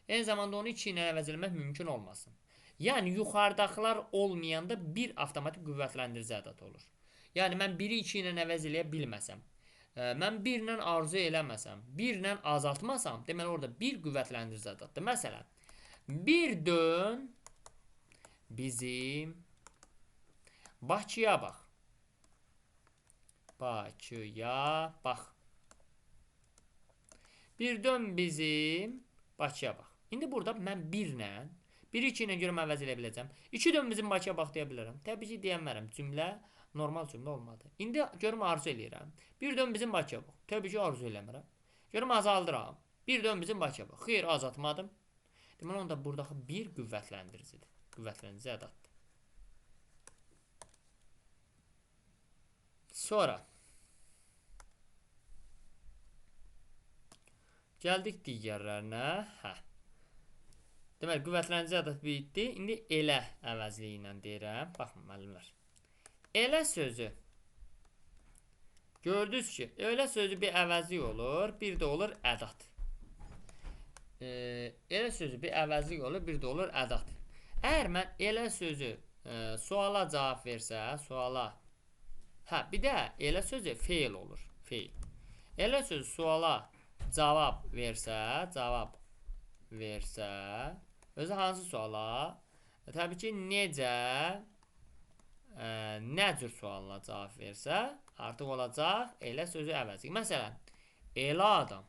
Eyni zamanda onu 2 ilə əvəz etmək mümkün olmasın. Yəni, yuxarıdakılar olmayanda bir avtomatik qüvvətləndirici ədat olur. Yəni, mən 1-i 2 ilə əvəz eləyə bilməsəm, mən 1 ilə arzu eləməsəm, 1 ilə azaltmasam, deməli, orada bir qüvvətləndirici ədatdır. Məsələn, bir dön bizim Bakıya bax. Bakıya bax. Bir dön bizim Bakıya bax. İndi burada mən 1 ilə, 1-i 2 ilə görüm əvəz edə biləcəm. 2 dön bizim Bakıya bax deyə bilərəm. Təbii ki, deyəmərəm. Cümlə normal cümlə olmadı. İndi görüm arzu eləyirəm. Bir dön bizim Bakıya bax. Təbii ki, arzu eləmirəm. Görüm azaldıram. Bir dön bizim Bakıya bax. Xeyr, azaltmadım. Deməli, onda buradakı bir qüvvətləndirici ədatdır. Sonra gəldik digərlərinə. Hə. Deməli, qüvvətləndirici ədat bitdi. İndi elə əvəzliyi ilə deyirəm. Baxın, müəllimlər. Elə sözü. Gördünüz ki, elə sözü bir əvəzlik olur, bir də olur ədat. Elə sözü bir əvəzlik olur, bir də olur ədat. Əgər mən elə sözü suala cavab versə, suala. Hə, bir də elə sözü feil olur. Feil. Elə sözü suala cavab versə, özü hansı suala? Təbii ki, necə, nə cür sualına cavab versə, artıq olacaq elə sözü əvəzlik. Məsələn, elə adam.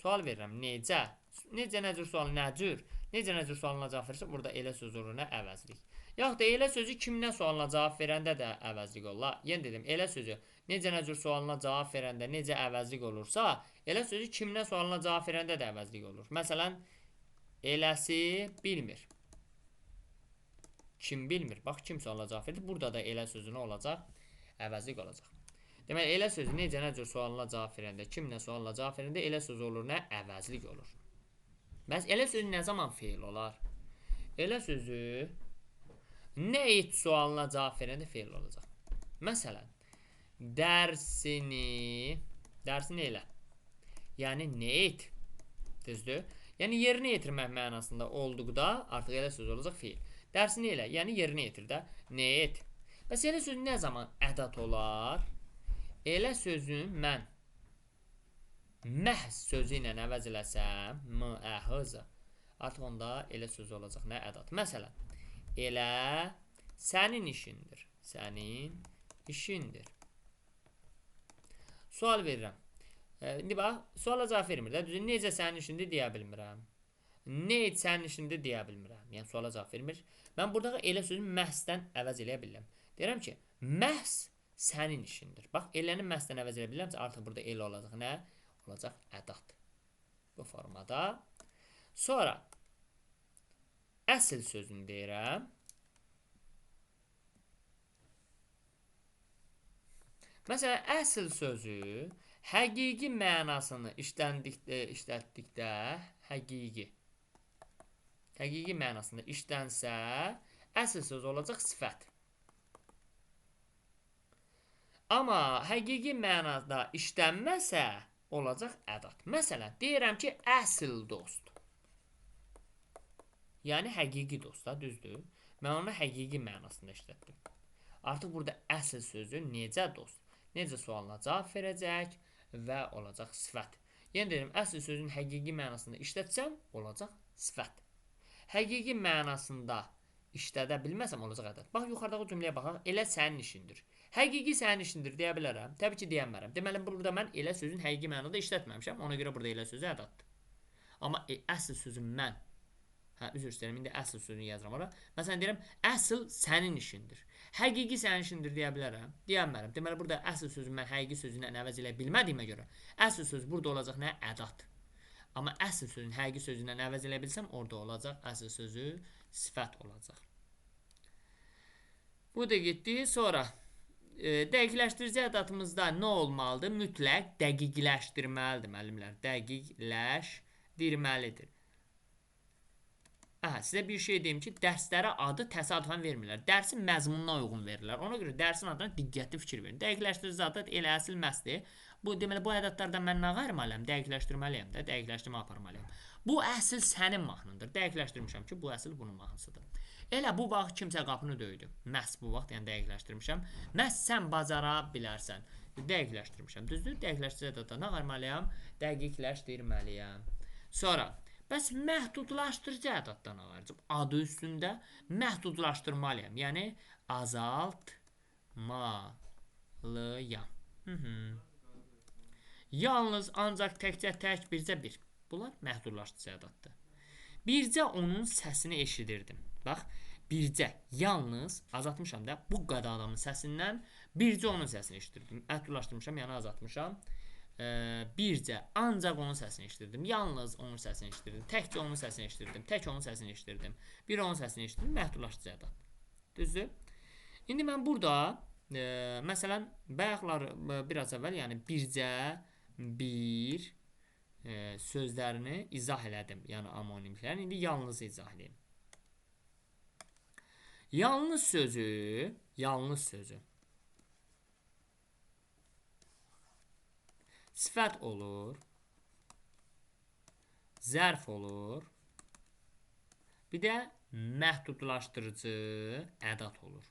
Sual verirəm, necə? Necə, nə cür sual, nə cür? Necə, nə cür sualına cavab versə, burada elə söz olur, nə əvəzlik. Yaxud da elə sözü kimlə sualına cavab verəndə də əvəzlik olur. Yenə dedim, elə sözü necə, nə cür sualına cavab verəndə necə əvəzlik olursa, elə sözü kimlə sualına cavab verəndə də əvəzlik olur. Məsələn, eləsi bilmir. Kim bilmir? Bax, kim sualına cavab verdi. Burada da elə sözü nə olacaq? Əvəzlik olacaq. Deməli, elə sözü necə, nə cür sualına cavab verəndə, kimlə sualına cavab verəndə elə söz olur, nə əvəzlik olur. Bəs elə sözü nə zaman feil olar? Elə sözü nə et sualına cavab verəndə feil olacaq. Məsələn, dərsini elə. Yəni, nə et? Düzdür? Yəni, yerinə yetirmək mənasında olduqda artıq elə söz olacaq feil. Dərsini elə. Yəni, yerinə yetir də. Nə et? Bəs elə sözü nə zaman ədat olar? Elə sözün mən məhz sözü ilə əvəz eləsəm, m-əhıza, artıq onda elə sözü olacaq. Nə ədat? Məsələn, elə sənin işindir. Sənin işindir. Sual verirəm. İndi bax, suala cavab vermir də. Düzü, necə sənin işindir deyə bilmirəm. Nə et sənin işindir deyə bilmirəm. Yəni, suala cavab vermir. Mən burada elə sözü məhzdən əvəz eləyə bilirəm. Deyirəm ki, məhz sənin işindir. Bax, eləni məhzdən əvəz eləyə bilirəmsə, artıq burada elə olacaq. Nə? Olacaq ədat. Bu formada. Sonra əsl sözünü deyirəm. Məsələn, əsl sözü həqiqi mənasını işlətdikdə, həqiqi mənasında işlənsə, əsl söz olacaq sifət. Amma həqiqi mənada işlənməsə, olacaq ədat. Məsələn, deyirəm ki, əsl dost. Yəni həqiqi dost da, düzdür? Mən onu həqiqi mənasında işlətdim. Artıq burada əsl sözü necə dost, necə sualına cavab verəcək və olacaq sifət. Yəni deyirəm, əsl sözün həqiqi mənasında işlətsəm, olacaq sifət. Həqiqi mənasında işlədə bilməsəm, olacaq ədat. Bax, yuxarıdakı cümləyə baxaq, elə sənin işindir. Həqiqi sənin işindir deyə bilərəm? Təbii ki, deyənmərəm. Deməli, burada mən elə sözün həqiqi mənada işlətməmişəm, ona görə burada elə sözü ədatdır. Amma əsl sözün mən, üzr istəyirəm, indi əsl sözünü yazıram ora. Məsələn, deyirəm, əsl sənin işindir. Həqiqi sənin işindir deyə bilərəm? Deyənmərəm. Deməli, burada əsl sözü mən həqiqi sözündən əvəz elə bilmədiyimə görə, əsl söz burada olacaq nə? Ədat. Amma əsl sözün həqiqi sözündən əvəz elə bilsəm, orada olacaq əsl sözü sifət olacaq. Bu da getdi. Sonra dəqiqləşdirici ədatımızda nə olmalıdır? Mütləq dəqiqləşdirməlidir, müəllimlər. Dəqiqləşdirməlidir. Sizə bir şey deyim ki, dərslərə adı təsadüfən vermirlər. Dərsin məzmununa uyğun verirlər. Ona görə dərsin adına diqqətli fikir verin. Dəqiqləşdirici ədat elə əsl məhzdir. Deməli, bu ədatlardan mən nə qayırmalıyam? Dəqiqləşdirməliyəm də, dəqiqləşdirmə aparmalıyam. Bu əsl sənin mahnındır. Dəqiqləşdirmişəm ki, bu əsl bunun mahnısıdır. Elə bu vaxt kimsə qapını döydü. Məhz bu vaxt, yəni dəqiqləşdirmişəm. Məhz sən bacara bilərsən. Dəqiqləşdirmişəm. Düzdür? Dəqiqləşdirici ədada nə qayırmalıyam? Dəqiqləşdirməliyəm. Sonra bəs məhdudlaşdırıcı ədaddan alacağım. Adı üstündə məhdudlaşdırmalıyam. Yəni azaltmalıyam. Yalnız, ancaq, təkcə, tək, bircə, bir. Bunlar məhdudlaşdırıcı ədaddır. Bircə onun səsini eşidirdim. Bax, bircə, yalnız, azaltmışam da, bu qədər adamın səsindən bircə onun səsini eşidirdim. Məhdudlaşdırmışam, yəni azaltmışam. Bircə, ancaq onun səsini eşidirdim. Yalnız onun səsini eşidirdim. Təkcə onun səsini eşidirdim. Tək onun səsini eşidirdim. Bir onun səsini eşidirdim. Məhdudlaşdırıcı ədad. Düzdür? İndi mən burada, məsələn, bayaqlar biraz əvvəl, yəni bircə, bir sözlərini izah elədim. Yəni amonimlərin. İndi yalnız izah edeyim. Yalnız sözü sifət olur, zərf olur, bir də məhdudlaşdırıcı ədat olur.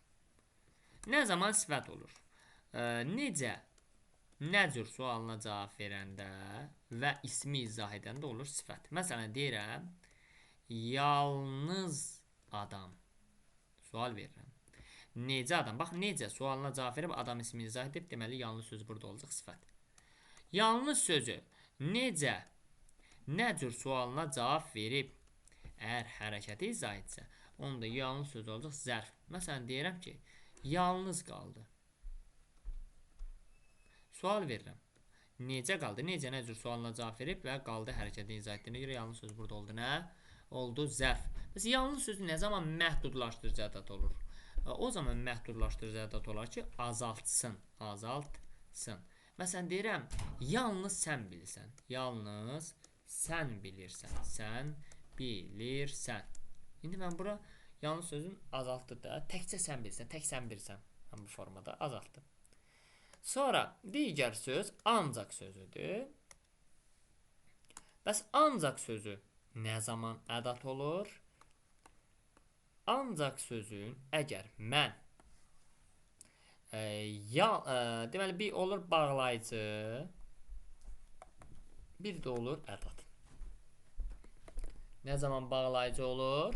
Nə zaman sifət olur? Necə? Nə cür sualına cavab verəndə və ismi izah edəndə olur sifət. Məsələn, deyirəm, yalnız adam. Sual verirəm. Necə adam? Bax, necə sualına cavab verib adam ismini izah edib, deməli, yalnız söz burada olacaq sifət. Yalnız sözü necə, nə cür sualına cavab verib, əgər hərəkəti izah etsə, onda yalnız söz olacaq zərf. Məsələn, deyirəm ki, yalnız qaldı. Sual verirəm. Necə qaldı? Necə, nə cür sualına cavab verib və qaldı hərəkəti izah etdiyinə görə yalnız söz burada oldu. Nə? Oldu zərf. Məsələn, yalnız söz nə zaman məhdudlaşdırıcı ədat olur? O zaman məhdudlaşdırıcı ədat olar ki, azaltsın. Məsələn, deyirəm, yalnız sən bilirsən. Yalnız sən bilirsən. Sən bilirsən. İndi mən bura yalnız sözün azaltdı da. Təkcə sən bilirsən. Tək sən bilirsən. Bu formada azaltdı. Sonra digər söz ancaq sözüdür. Bəs ancaq sözü nə zaman ədat olur? Ancaq sözün əgər mən deməli, bir olur bağlayıcı, bir də olur ədat. Nə zaman bağlayıcı olur?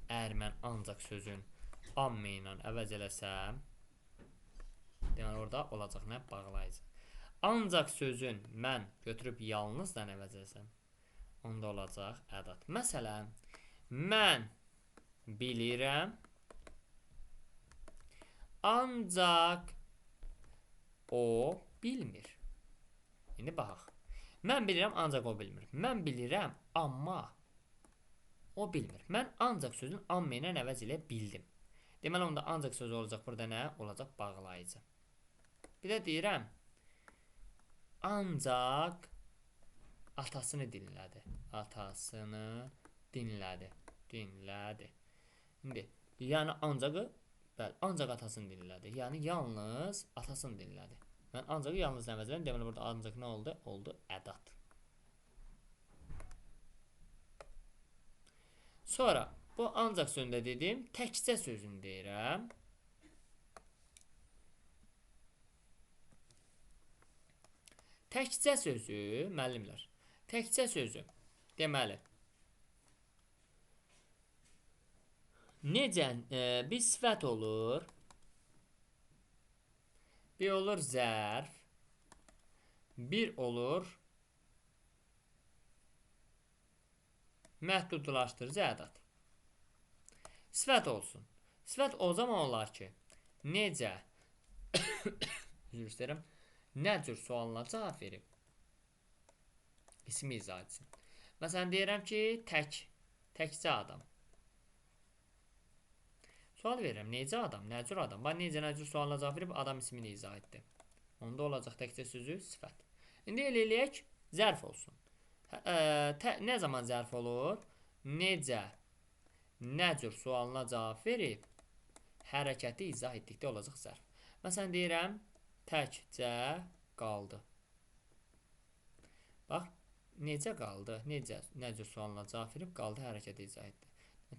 Əgər mən ancaq sözün amma ilə əvəz eləsəm, deməli, orada olacaq nə? Bağlayıcı. Ancaq sözün mən götürüb yalnızdan əvəz eləsəm, onda olacaq ədat. Məsələn, mən bilirəm, ancaq o bilmir. İndi baxaq. Mən bilirəm, ancaq o bilmir. Mən bilirəm, amma o bilmir. Mən ancaq sözün amma ilə əvəz elə bildim. Deməli, onda ancaq sözü olacaq burada nə? Olacaq bağlayıcı. Bir də deyirəm, ancaq atasını dinlədi. Atasını dinlədi. İndi, yəni ancaq atasını dinlədi. Yəni, yalnız atasını dinlədi. Mən ancaq yalnız əvəzləyirəm. Deməli, burada ancaq nə oldu? Oldu ədat. Sonra, bu ancaq sözündə dediyim təkcə sözünü deyirəm. Təkcə sözü, müəllimlər, təkcə sözü, deməli, necə bir sifət olur, bir olur zərf, bir olur məhdudlaşdırıcı ədat. Sifət olsun. Sifət o zaman olar ki, necə, üzr istəyirəm, nə cür sualına cavab verib, ismi izah etsin. Məsələn, deyirəm ki, təkcə adam. Sual verirəm, necə adam, nə cür adam? Bax, necə, nə cür sualına cavab verib, adam ismini izah etdi. Onda olacaq təkcə sözü sifət. İndi eləyək, zərf olsun. Nə zaman zərf olur? Necə, nə cür sualına cavab verib, hərəkəti izah etdikdə olacaq zərf. Məsələn, deyirəm, təkcə qaldı. Bax, necə qaldı, necə, nə cür sualına cavab verib, qaldı, hərəkəti izah etdi.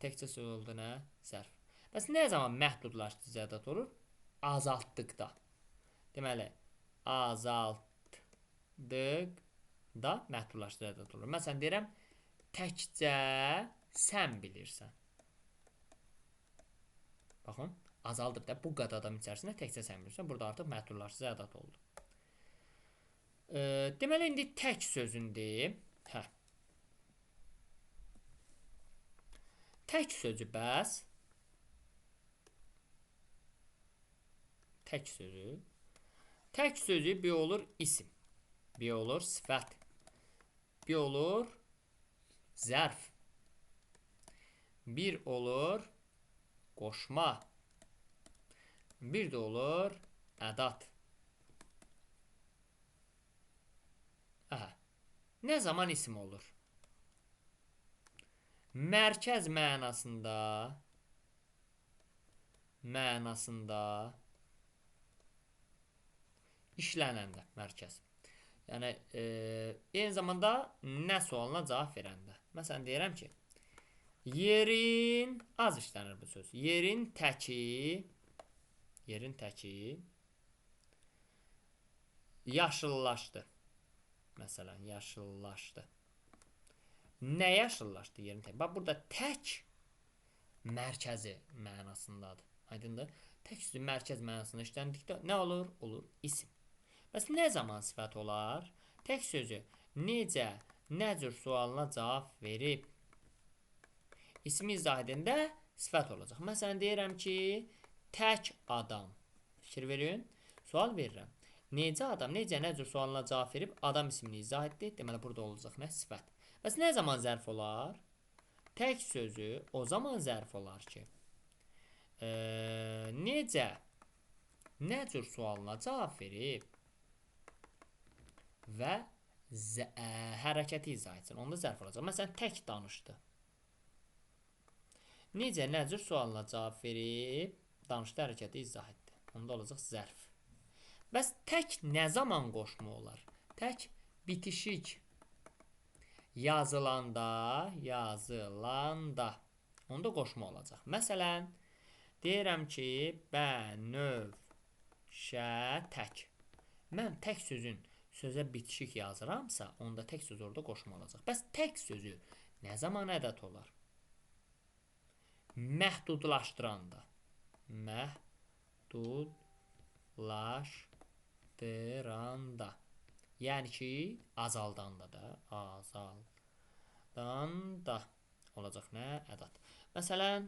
Təkcə söz oldu, nə? Zərf. Bəs nə zaman məhdudlaşdırıcı ədat olur? Azaltdıqda. Deməli, azaltdıqda məhdudlaşdırıcı ədat olur. Məsələn, deyirəm, təkcə sən bilirsən. Baxın, azaldıb da bu qədər adam içərisində təkcə sən bilirsən. Burada artıq məhdudlaşdırıcı ədat oldu. Deməli, indi tək sözündür. Tək sözü bəs. Tək sözü. Tək sözü bir olur isim. Bir olur sifət. Bir olur zərf. Bir olur qoşma. Bir də olur ədat. Nə zaman isim olur? Mərkəz mənasında işlənəndə mərkəz. Yəni, eyni zamanda nə sualına cavab verəndə. Məsələn, deyirəm ki, yerin, az işlənir bu söz. Yerin təki yaşıllaşdı. Məsələn, yaşıllaşdı. Nə yaşıllaşdı yerin təki? Bax, burada tək mərkəzi mənasındadır. Aydındır? Tək sözü mərkəz mənasında işləndikdə nə olur? Olur isim. Bəs nə zaman sifət olar? Tək sözü necə, nə cür sualına cavab verib, ismi izah edəndə sifət olacaq. Məsələn, deyirəm ki, tək adam. Fikir verin, sual verirəm. Necə adam, necə, nə cür sualına cavab verib, adam ismini izah etdi. Deməli, burada olacaq nə? Sifət. Bəs nə zaman zərf olar? Tək sözü o zaman zərf olar ki, necə, nə cür sualına cavab verib və hərəkəti izah etsin. Onda zərf olacaq. Məsələn, tək danışdı. Necə, nə cür sualına cavab verib, danışdı, hərəkəti izah etdi. Onda olacaq zərf. Bəs tək nə zaman qoşma olar? Tək bitişik yazılanda, onda qoşma olacaq. Məsələn, deyirəm ki, bənövşə-tək. Mən tək sözün sözə bitişik yazıramsa, onda tək söz orada qoşma olacaq. Bəs tək sözü nə zaman ədat olar? Məhdudlaşdıranda. Məhdudlaşdıranda. Yəni ki, azaldanda da, azaldanda olacaq nə? Ədat. Məsələn,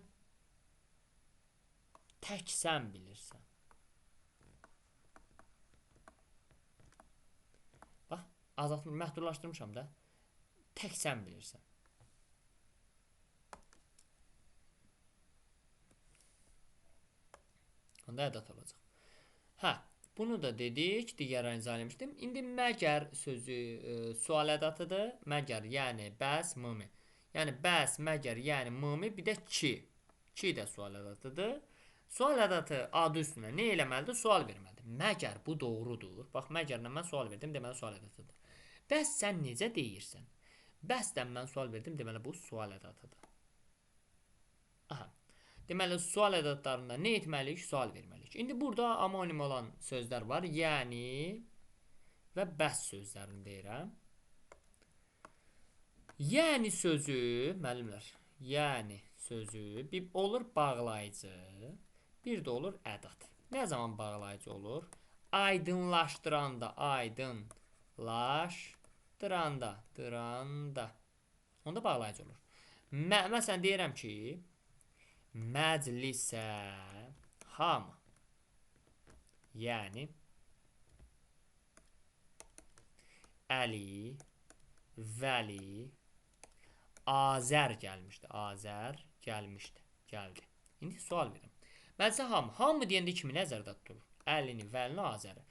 tək sən bilirsən. Bax, məhdudlaşdırmışam da. Tək sən bilirsən. Onda ədat olacaq. Bunu da dedik, digərlərini izah etmişdim. İndi məgər sözü sual ədatıdır. Məgər, yəni bəs, mımi. Yəni bəs, məgər, yəni mımi, bir də ki. Ki də sual ədatıdır. Sual ədatı adı üstünə nə eləməlidir? Sual verməlidir. Məgər bu doğrudur? Bax, məgərlə mən sual verdim, deməli sual ədatıdır. Bəs sən necə deyirsən? Bəsdən mən sual verdim, deməli bu sual ədatıdır. Aha. Deməli, sual ədatlarında nə etməliyik? Sual verməliyik. İndi burada amonim olan sözlər var. Yəni və bəs sözlərini deyirəm. Yəni sözü, müəllimlər, yəni sözü bir olur bağlayıcı, bir də olur ədat. Nə zaman bağlayıcı olur? Aydınlaşdıranda, dıranda. Onda bağlayıcı olur. Məsələn deyirəm ki, məclisə hamı. Yəni Əli, Vəli, Azər gəldi. İndi sual verim. Məclisə hamı. Hamı deyəndə kimi nəzərdə tutulur? Əlini, Vəlini, Azəri.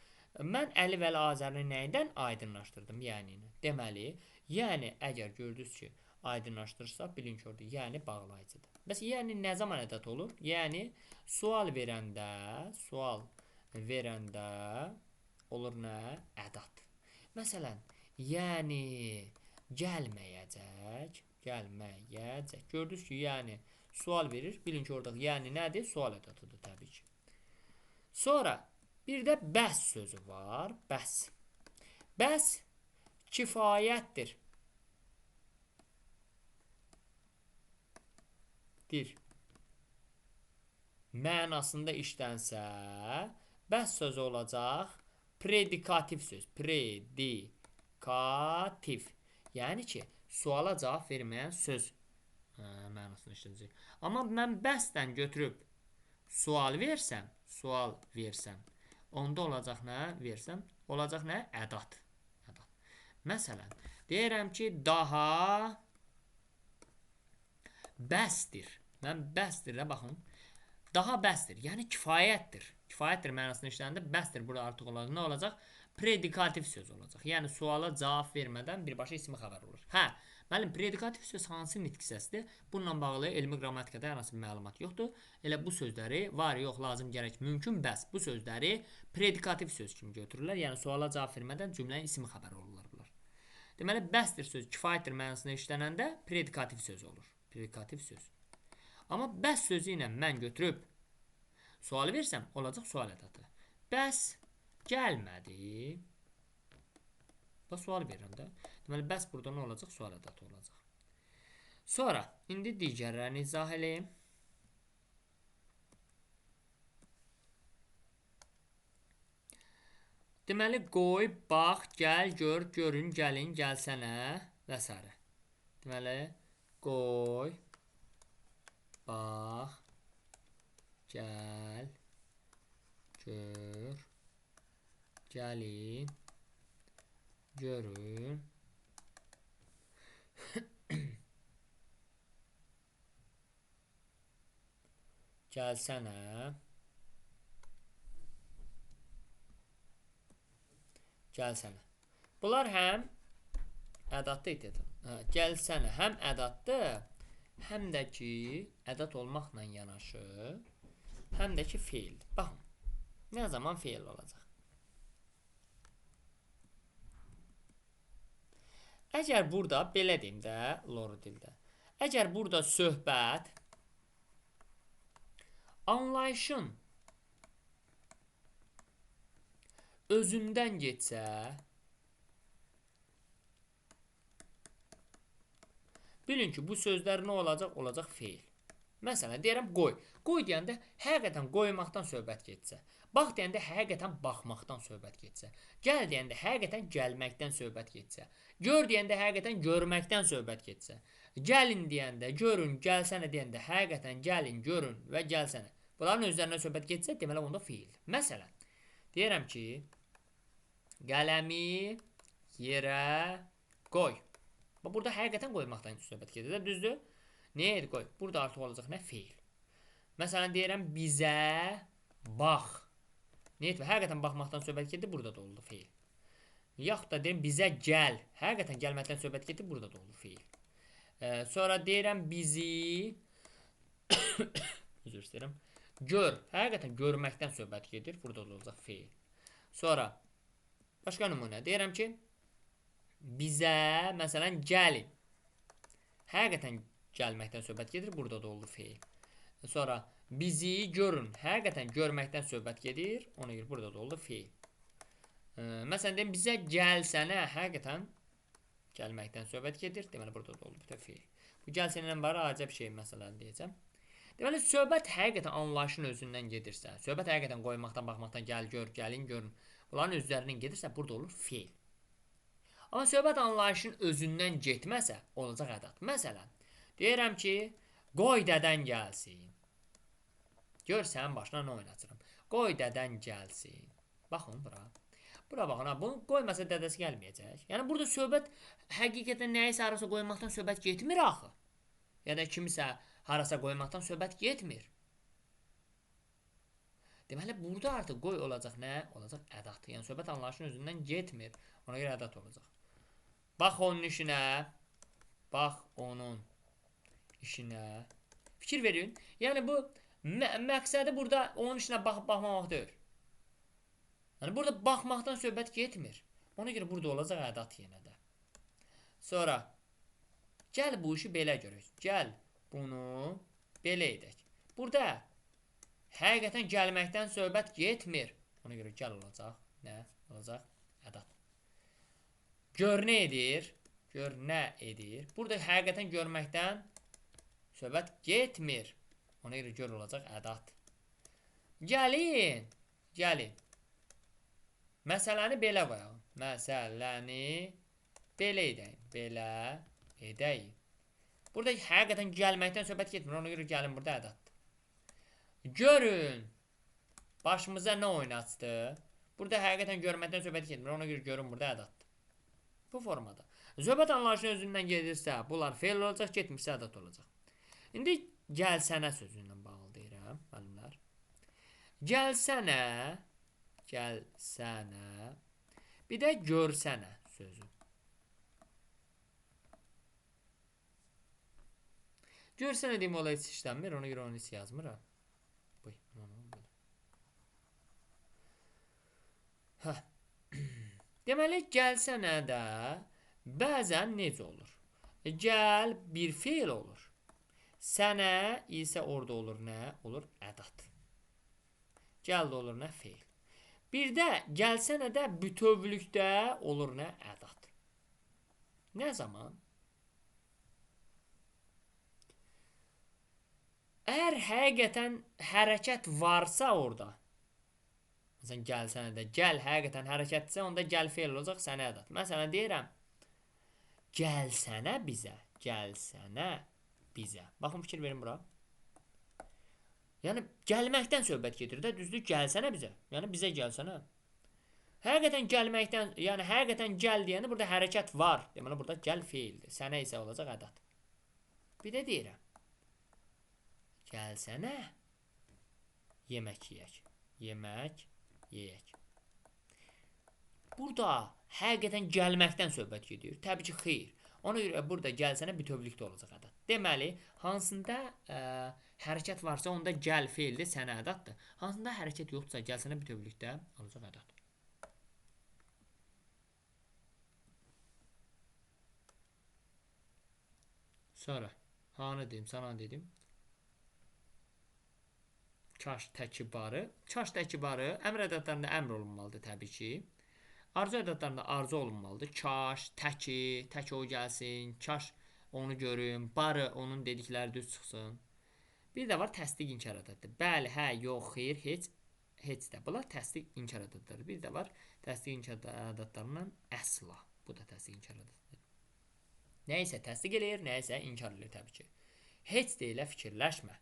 Mən Əli, Vəli, Azərini nəyindən aydınlaşdırdım? Yəni, deməli, yəni əgər gördünüz ki, aydınlaşdırırsaq, bilin ki, orada yəni bağlayıcıdır. Bəs yəni nə zaman ədat olur? Yəni sual verəndə olur nə? Ədat. Məsələn, yəni gəlməyəcək. Gördünüz ki, yəni sual verir. Bilin ki, orada yəni nədir? Sual ədatıdır təbii ki. Sonra bir də bəs sözü var. Bəs kifayətdir. Mənasında işlənsə, bəs sözü olacaq predikativ söz. Yəni ki, suala cavab verməyən söz mənasında işlənəcək. Amma mən bəsdən götürüb sual versəm, onda olacaq nə? Olacaq nə? Ədat. Məsələn, deyirəm ki, daha bəsdir. Mən bəsdirə baxın. Daha bəsdir, yəni kifayətdir. Kifayətdir mənasını işləndə bəsdir burada artıq olacaq. Nə olacaq? Predikativ söz olacaq. Yəni suala cavab vermədən birbaşa ismi xəbər olur. Müəllim, predikativ söz hansı nitq hissəsidir? Bununla bağlı elmi qrammatikada hər hansı bir məlumat yoxdur. Elə bu sözləri var, yox, lazım, gərək, mümkün, bəs bu sözləri predikativ söz kimi götürürlər. Yəni suala cavab vermədən cümlənin ismi xəbər olurlar bunlar. Deməli, bəsdir söz kifayətdir mənasında işlənəndə predikativ söz olur. Predikativ söz. Amma bəs sözü ilə mən götürüb sual versəm, olacaq sual ədatı. Bəs gəlmədi. Bax, sual verirəm də. Deməli, bəs burada nə olacaq? Sual ədatı olacaq. Sonra, indi digərlərini izah eləyim. Deməli, qoy, bax, gəl, gör, görün, gəlin, gəlsənə və s. Deməli, qoy, bax, gəl, gör, gəlin, görün, gəlsənə, Bunlar həm ədatdır. Gəlsənə həm ədatdır, həm də ki, ədat olmaqla yanaşı, həm də ki, feildir. Baxın, nə zaman feil olacaq? Əgər burada, belə deyim də, loru dildə, əgər burada söhbət anlayışın özündən getsə, bilin ki, bu sözlər nə olacaq? Olacaq feil. Məsələn, deyirəm qoy. Qoy deyəndə həqiqətən qoymaqdan söhbət getsə. Bax deyəndə həqiqətən baxmaqdan söhbət getsə. Gəl deyəndə həqiqətən gəlməkdən söhbət getsə. Gör deyəndə həqiqətən görməkdən söhbət getsə. Gəlin deyəndə, görün, gəlsənə deyəndə həqiqətən gəlin, görün və gəlsənə. Bunların özlərindən söhbət getsə, deməli onda feildir. Məsələn, deyirəm ki, qələmi yerə qoy. Burada həqiqətən qoymaqdan söhbət gedir, düzdür? Nəyə edir qoy? Burada artıq olacaq nə? Feil. Məsələn, deyirəm bizə bax. Nə edir? Həqiqətən baxmaqdan söhbət gedir, burada da oldu feil. Yaxud da deyirəm bizə gəl. Həqiqətən gəlməkdən söhbət gedir, burada da oldu feil. Sonra deyirəm bizi üzr istəyirəm. Gör. Həqiqətən görməkdən söhbət gedir. Burada da olacaq feil. Sonra başqa nümunə. Deyirəm ki, bizə, məsələn, gəlin. Həqiqətən gəlməkdən söhbət gedir. Burada da olur feil. Sonra bizi görün. Həqiqətən görməkdən söhbət gedir. Ona görə burada da oldu feil. Məsələn, deyim, bizə gəlsənə həqiqətən gəlməkdən söhbət gedir. Deməli, burada da oldu bir də feil. Bu gəlsənə barə acə bir şey məsələn deyəcəm. Deməli, söhbət həqiqətən anlayışın özündən gedirsə, söhbət həqiqətən qoymaqdan, baxmaqdan, gəl, gör, gəlin, görün. Bunların özlərindən gedirsə, burada olur feil. Amma söhbət anlayışın özündən getməsə, olacaq ədat. Məsələn, deyirəm ki, qoy dədən gəlsin. Gör, sənin başına nə oynatırım. Qoy dədən gəlsin. Baxın, bura. Bura baxın, bunu qoymasa dədəsi gəlməyəcək. Yəni, burada söhbət həqiqətən nəyisə harasa qoymaqdan söhbət getmir axı. Ya da kimisə harasa qoymaqdan söhbət getmir. Deməli, burada artıq qoy olacaq nə? Olacaq ədat. Yəni, söhbət anlayışın özündən getmir. Ona görə ədat olacaq. Bax onun işinə. Bax onun işinə. Fikir verin. Yəni, bu məqsədi burada onun işinə baxıb-baxmamaq deyil. Yəni, burada baxmaqdan söhbət getmir. Ona görə burada olacaq ədat yenə də. Sonra, gəl bu işi belə görək. Gəl bunu belə edək. Burada həqiqətən gəlməkdən söhbət getmir. Ona görə gəl olacaq. Nə olacaq? Ədat. Gör nə edir? Gör nə edir? Burada həqiqətən görməkdən söhbət getmir. Ona görə gör olacaq ədat. Gəlin. Gəlin. Məsələni belə qoyaq. Məsələni belə edək. Belə edək. Burada həqiqətən gəlməkdən söhbət getmir. Ona görə gəlin burada ədatdır. Görün. Başımıza nə oynatsdı? Burada həqiqətən görməkdən söhbət getmir. Ona görə görün burada ədatdır. Bu formada. Söhbət anlayışının özündən gedirsə, bunlar feil olacaq, getmirsə ədat olacaq. İndi gəlsənə sözündən bağlı deyirəm, müəllimlər. Gəlsənə, gəlsənə, bir də görsənə sözü. Görsənə deyim, olay heç işlənmir, ona görə onu heç yazmıram. Deməli, gəlsənə də bəzən necə olur? Gəl bir feil olur. Sənə isə orada olur nə? Olur ədat. Gəl də olur nə? Feil. Bir də gəlsənə də bütövlükdə olur nə? Ədat. Nə zaman? Əgər həqiqətən hərəkət varsa orada, məsələn, gəlsənə də gəl həqiqətən hərəkətdirsə, onda gəl feil olacaq, sənə ədat. Məsələn, deyirəm, gəlsənə bizə, gəlsənə bizə. Baxın, fikir verin bura. Yəni, gəlməkdən söhbət gedir də, düzdür, gəlsənə bizə. Yəni, bizə gəlsənə. Həqiqətən gəlməkdən, yəni həqiqətən gəl deyəndə burada hərəkət var. Deməli, burada gəl feildir. Sənə isə olacaq ədat. Bir də deyirəm, gəlsənə yemək yeyək. Yemək yeyək. Burada həqiqətən gəlməkdən söhbət gedir. Təbii ki, xeyr. Ona görə burada gəlsənə bütövlükdə olacaq ədat. Deməli, hansında hərəkət varsa, onda gəl feildir, sənə ədatdır. Hansında hərəkət yoxdursa, gəlsənə bütövlükdə olacaq ədat. Sonra, hanı dedim, sana dedim. Kaş təki barı. Kaş təki barı əmr ədatlarında əmr olunmalıdır təbii ki. Arzu ədatlarında arzu olunmalıdır. Kaş, təki, tək o gəlsin, kaş onu görüm, barı onun dedikləri düz çıxsın. Bir də var təsdiq inkar ədatıdır. Bəli, hə, yox, xeyr, heç də. Bunlar təsdiq inkar ədatıdır. Bir də var təsdiq inkar ədatlarından əsla. Bu da təsdiq inkar ədatıdır. Nəyisə təsdiq eləyir, nəyisə inkar eləyir təbii ki. Heç də elə fikirləşmə.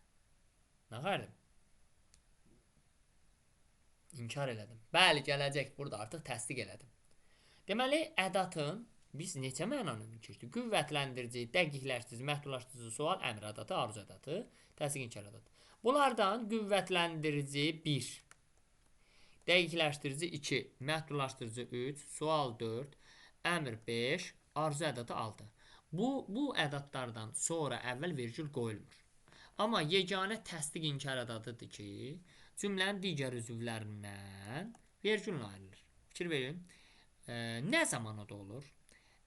Nə qardım? İnkar elədim. Bəli, gələcək. Burada artıq təsdiq elədim. Deməli, ədatın biz neçə mənanı mümkündür? Qüvvətləndirici, dəqiqləşdirici, məhdudlaşdırıcı, sual, əmr ədatı, arzu ədatı, təsdiq inkar ədatı. Bunlardan qüvvətləndirici 1, dəqiqləşdirici 2, məhdudlaşdırıcı 3, sual 4, əmr 5, arzu ədatı 6. Bu ədatlardan sonra əvvəl vergül qoyulmur. Amma yeganə təsdiq inkar ədadıdır ki, cümlənin digər üzvlərindən vergüllə ayrılır. Fikir verin. Nə zaman o da olur?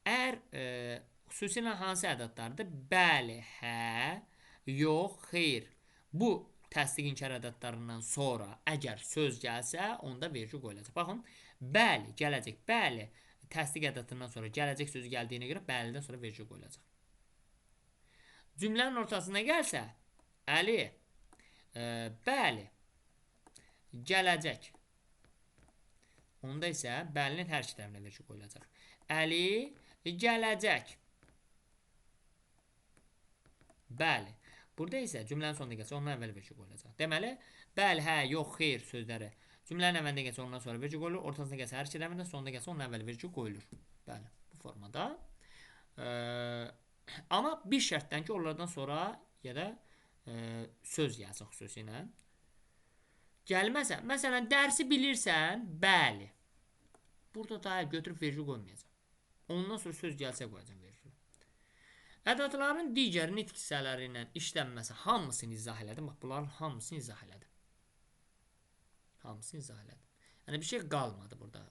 Əgər xüsusilə hansı ədatlardır? Bəli, hə, yox, xeyr. Bu təsdiq inkar ədatlarından sonra əgər söz gəlsə, onda vergül qoyulacaq. Baxın, bəli, gələcək, bəli təsdiq ədatından sonra gələcək sözü gəldiyinə görə bəlidən sonra vergül qoyulacaq. Cümlənin ortasına gəlsə, Əli, bəli, gələcək. Onda isə bəlinin hər iki tərəfinə vergül qoyulacaq. Əli, gələcək. Bəli. Burada isə cümlənin sonunda gəlsə, ondan əvvəl vergül qoyulacaq. Deməli, bəli, hə, yox, xeyr sözləri cümlənin əvvəlində gəlsə, ondan sonra vergül qoyulur. Ortasında gəlsə, hər iki tərəfindən, sonunda gəlsə, ondan əvvəl vergül qoyulur. Bəli, bu formada. Amma bir şərtdən ki, onlardan sonra ya da söz gəlsin xüsusilə. Gəlməsə, məsələn, dərsi bilirsən, bəli. Burada da götürüb vergül qoymayacaq. Ondan sonra söz gəlsə qoyacaq vergül. Ədatların digər nitq hissələri ilə işlənməsi hamısını izah elədim. Bax, bunların hamısını izah elədim. Hamısını izah elədim. Yəni bir şey qalmadı burada.